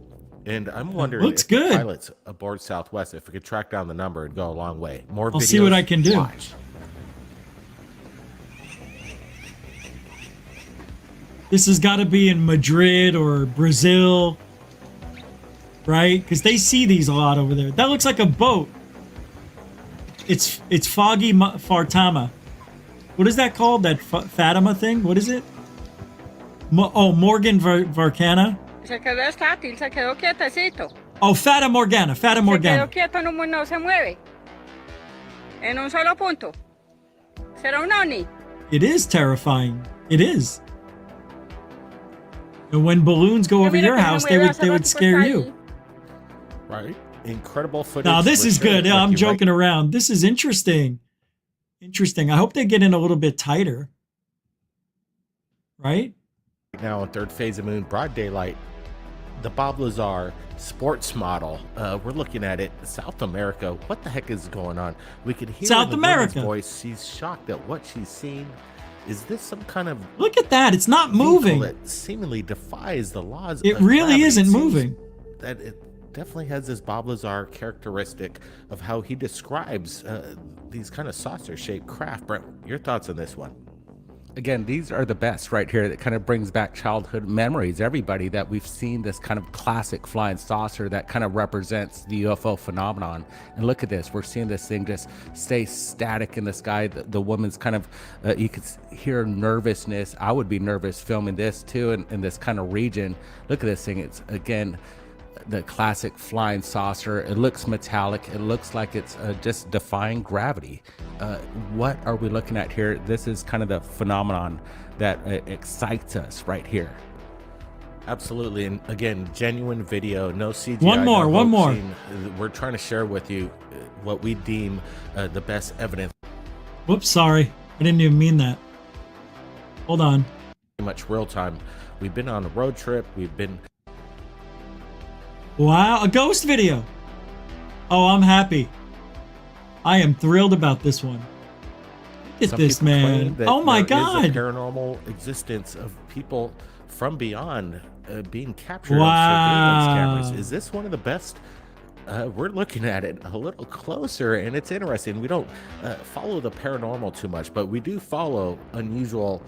and I'm wondering if the pilots aboard Southwest, if we could track down the number and go a long way. More videos. I'll see what I can do. Watch. This has got to be in Madrid or Brazil, right? Because they see these a lot over there. That looks like a boat. It's Foggy Fartama. What is that called? That Fatima thing? What is it? Morgan Varcana. Se quedó estátil, se quedó quietecito. Oh, Fata Morgana. Fata Morgana. Se quedó quieto, no se mueve. En un solo punto. Será un ovni. It is terrifying. It is. And when balloons go over your house, they would scare you. Right. Incredible footage. Now, this is good. I'm joking around. This is interesting. Interesting. I hope they get in a little bit tighter. Right? Now, in Third Phase of Moon, broad daylight, the Bob Lazar sports model. We're looking at it. South America. What the heck is going on? We could hear South in the America voice. She's shocked at what she's seen. Is this some kind of... Look at that. It's not moving. That seemingly defies the laws It of really gravity. isn't moving. That it definitely has this Bob Lazar characteristic of how he describes these kind of saucer-shaped craft. Brent, your thoughts on this one? Again, these are the best right here. That kind of brings back childhood memories. Everybody that we've seen this kind of classic flying saucer that kind of represents the UFO phenomenon. And look at this. We're seeing this thing just stay static in the sky. The woman's kind of, you could hear nervousness. I would be nervous filming this too in this kind of region. Look at this thing. It's, again, the classic flying saucer. It looks metallic. It looks like it's just defying gravity. What are we looking at here? This is kind of the phenomenon that excites us right here. Absolutely. And again, genuine video, no CGI. One more. We're trying to share with you what we deem the best evidence. Whoops, sorry. I didn't even mean that. Hold on. Pretty much real time. We've been on a road trip. We've been... Wow, a ghost video. Oh, I'm happy. I am thrilled about this one. Look at this, man. Oh my God. Is a paranormal existence of people from beyond being captured wow. on surveillance cameras. Is this one of the best? We're looking at it a little closer, and it's interesting. We don't follow the paranormal too much, but we do follow unusual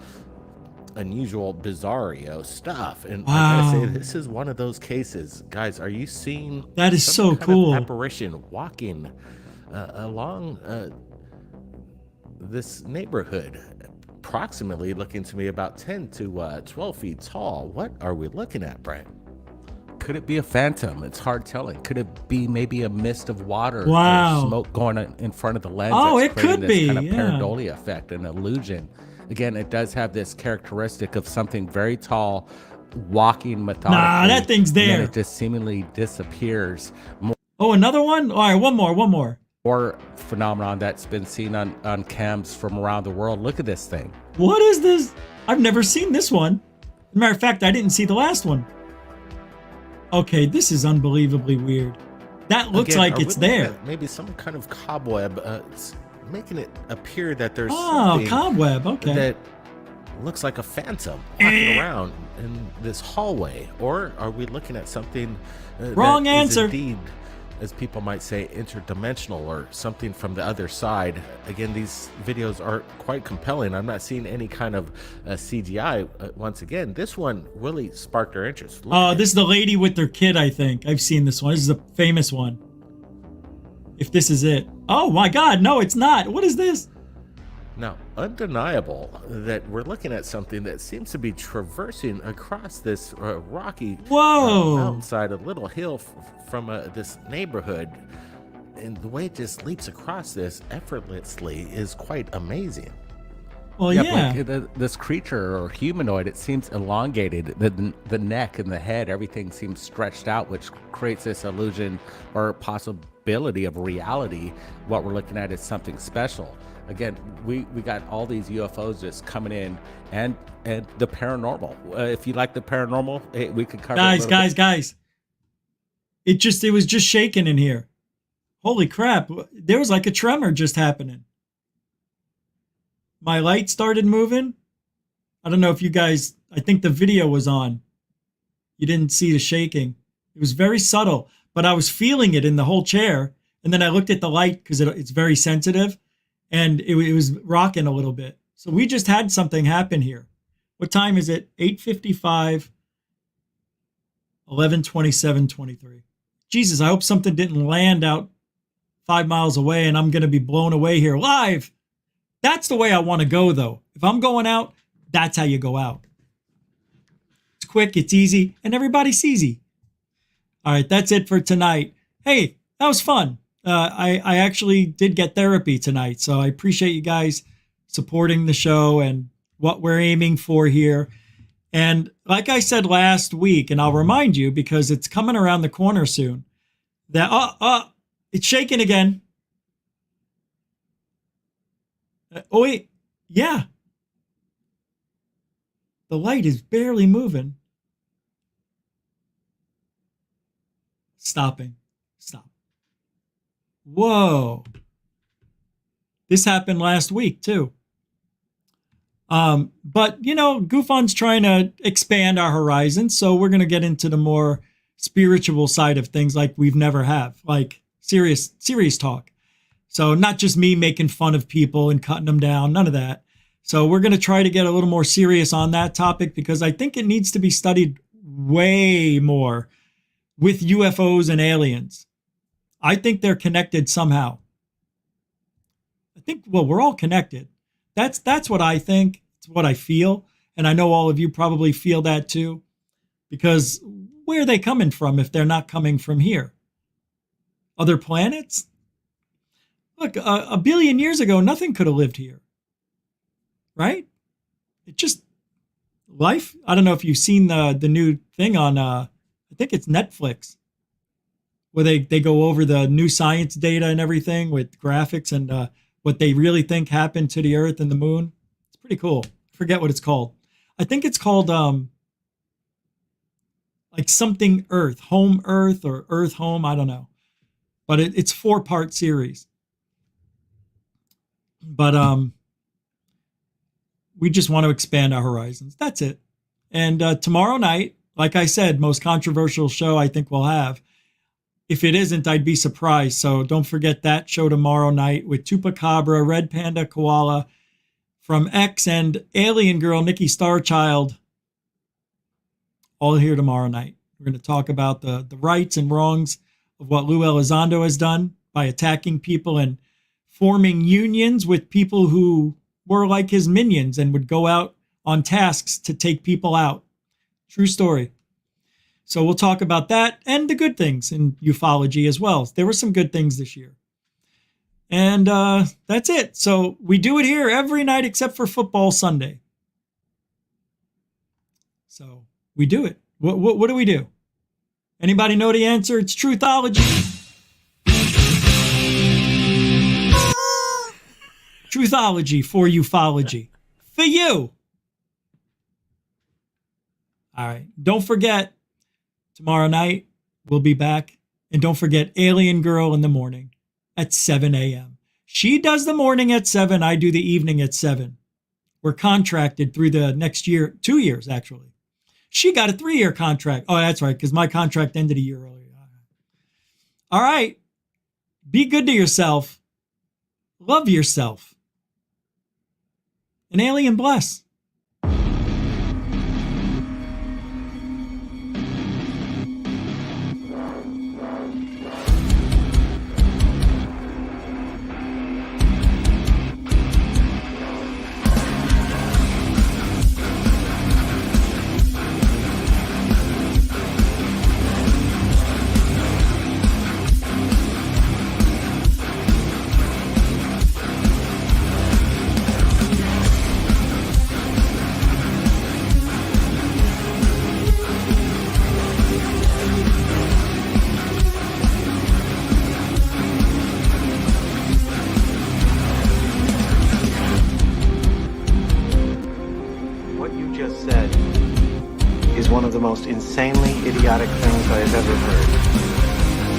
bizarro stuff. And wow. I gotta say, this is one of those cases. Guys, are you seeing that is so cool apparition walking along this neighborhood, approximately looking to me about 10 to 12 feet tall? What are we looking at, Brian? Could it be a phantom? It's hard telling. Could it be maybe a mist of water wow. or smoke going in front of the lens? Oh, that's it could this be kind of yeah. pareidolia effect, an illusion. Again, it does have this characteristic of something very tall, walking methodically. Nah, that thing's there. And it just seemingly disappears. Oh, another one? All right, one more. Or phenomenon that's been seen on cams from around the world. Look at this thing. What is this? I've never seen this one. As a matter of fact, I didn't see the last one. Okay, this is unbelievably weird. That looks like it's there. Maybe some kind of cobweb. Making it appear that there's something cobweb, okay, that looks like a phantom walking around in this hallway. Or are we looking at something wrong that answer is indeed, as people might say, interdimensional, or something from the other side? Again, these videos are quite compelling. I'm not seeing any kind of CGI. Once again, this one really sparked our interest. Oh, this is the lady with their kid, I think. I've seen this one. This is a famous one. If this is it. Oh my God, no, it's not. What is this? Now, undeniable that we're looking at something that seems to be traversing across this rocky mountainside, a little hill from this neighborhood. And the way it just leaps across this effortlessly is quite amazing. Well, yeah. This creature or humanoid, it seems elongated. The neck and the head, everything seems stretched out, which creates this illusion or possibility of reality. What we're looking at is something special. Again, we got all these UFOs just coming in, and the paranormal. If you like the paranormal, we could cover. Guys. It was just shaking in here. Holy crap! There was like a tremor just happening. My light started moving. I don't know if you guys, I think the video was on. You didn't see the shaking. It was very subtle, but I was feeling it in the whole chair. And then I looked at the light because it's very sensitive, and it was rocking a little bit. So we just had something happen here. What time is it? 8:55, 11:27:23. Jesus, I hope something didn't land out 5 miles away and I'm going to be blown away here live. That's the way I want to go, though. If I'm going out, that's how you go out. It's quick, it's easy, and everybody's easy. All right, that's it for tonight. Hey, that was fun. I actually did get therapy tonight, so I appreciate you guys supporting the show and what we're aiming for here. And like I said last week, and I'll remind you because it's coming around the corner soon, that it's shaking again. Oh, wait. Yeah. The light is barely moving. Stopping. Stop. Whoa. This happened last week, too. But, GOOFON's trying to expand our horizons, so we're going to get into the more spiritual side of things like we've never have, like serious talk. So not just me making fun of people and cutting them down, none of that. So we're going to try to get a little more serious on that topic because I think it needs to be studied way more with UFOs and aliens. I think they're connected somehow. I think, well, we're all connected. That's what I think. It's what I feel. And I know all of you probably feel that too, because where are they coming from if they're not coming from here? Other planets? Look, a billion years ago, nothing could have lived here. Right? It just, life. I don't know if you've seen the new thing on, I think it's Netflix, where they go over the new science data and everything with graphics and what they really think happened to the Earth and the moon. It's pretty cool. I forget what it's called. I think it's called like something Earth, Home Earth or Earth Home. I don't know. But it's 4-part series. But we just want to expand our horizons. That's it. And tomorrow night, like I said, most controversial show I think we'll have. If it isn't, I'd be surprised. So don't forget that show tomorrow night with Chupacabra, Red Panda Koala from X and Alien Girl, Nikki Starchild. All here tomorrow night. We're going to talk about the rights and wrongs of what Lou Elizondo has done by attacking people and forming unions with people who were like his minions and would go out on tasks to take people out. True story. So we'll talk about that and the good things in ufology as well. There were some good things this year. And that's it. So we do it here every night except for football Sunday. So we do it. What do we do? Anybody know the answer? It's Truthology. Truthology for ufology. For you. All right. Don't forget, tomorrow night we'll be back. And don't forget Alien Girl in the morning at 7 a.m. She does the morning at 7. I do the evening at 7. We're contracted through the next year, 2 years actually. She got a 3-year contract. Oh, that's right, because my contract ended a year earlier. All right. Be good to yourself. Love yourself. And alien bless. Insanely idiotic things I have ever heard.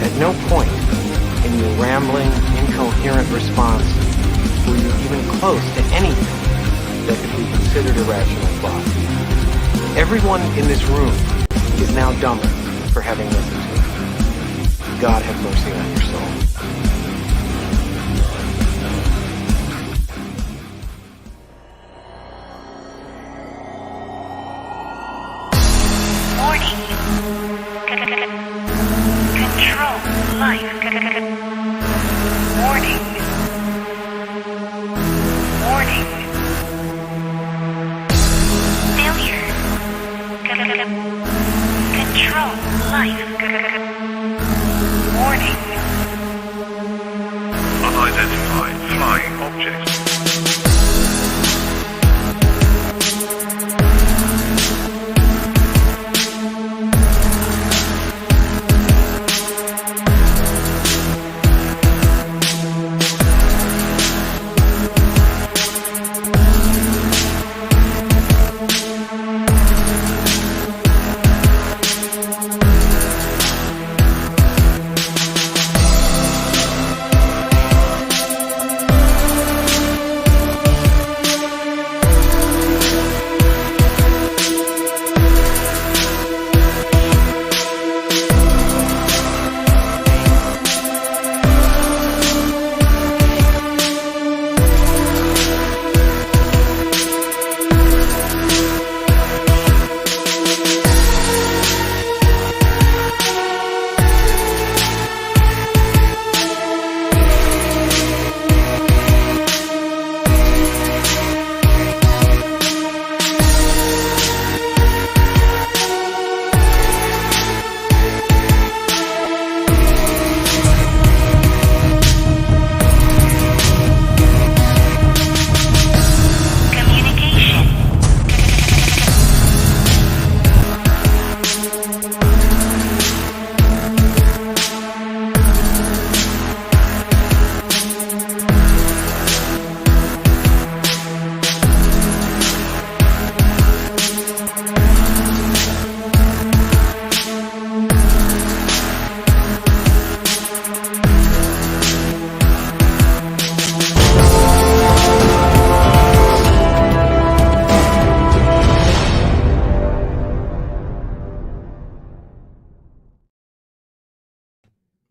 At no point in your rambling, incoherent response were you even close to anything that could be considered a rational thought. Everyone in this room is now dumber for having listened to it. God have mercy on your soul. Control life. Warning.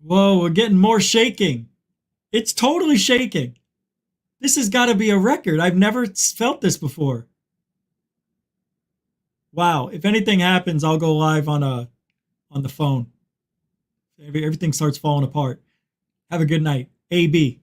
Whoa, we're getting more shaking. It's totally shaking. This has got to be a record. I've never felt this before. Wow. If anything happens, I'll go live on the phone. Everything starts falling apart. Have a good night. AB.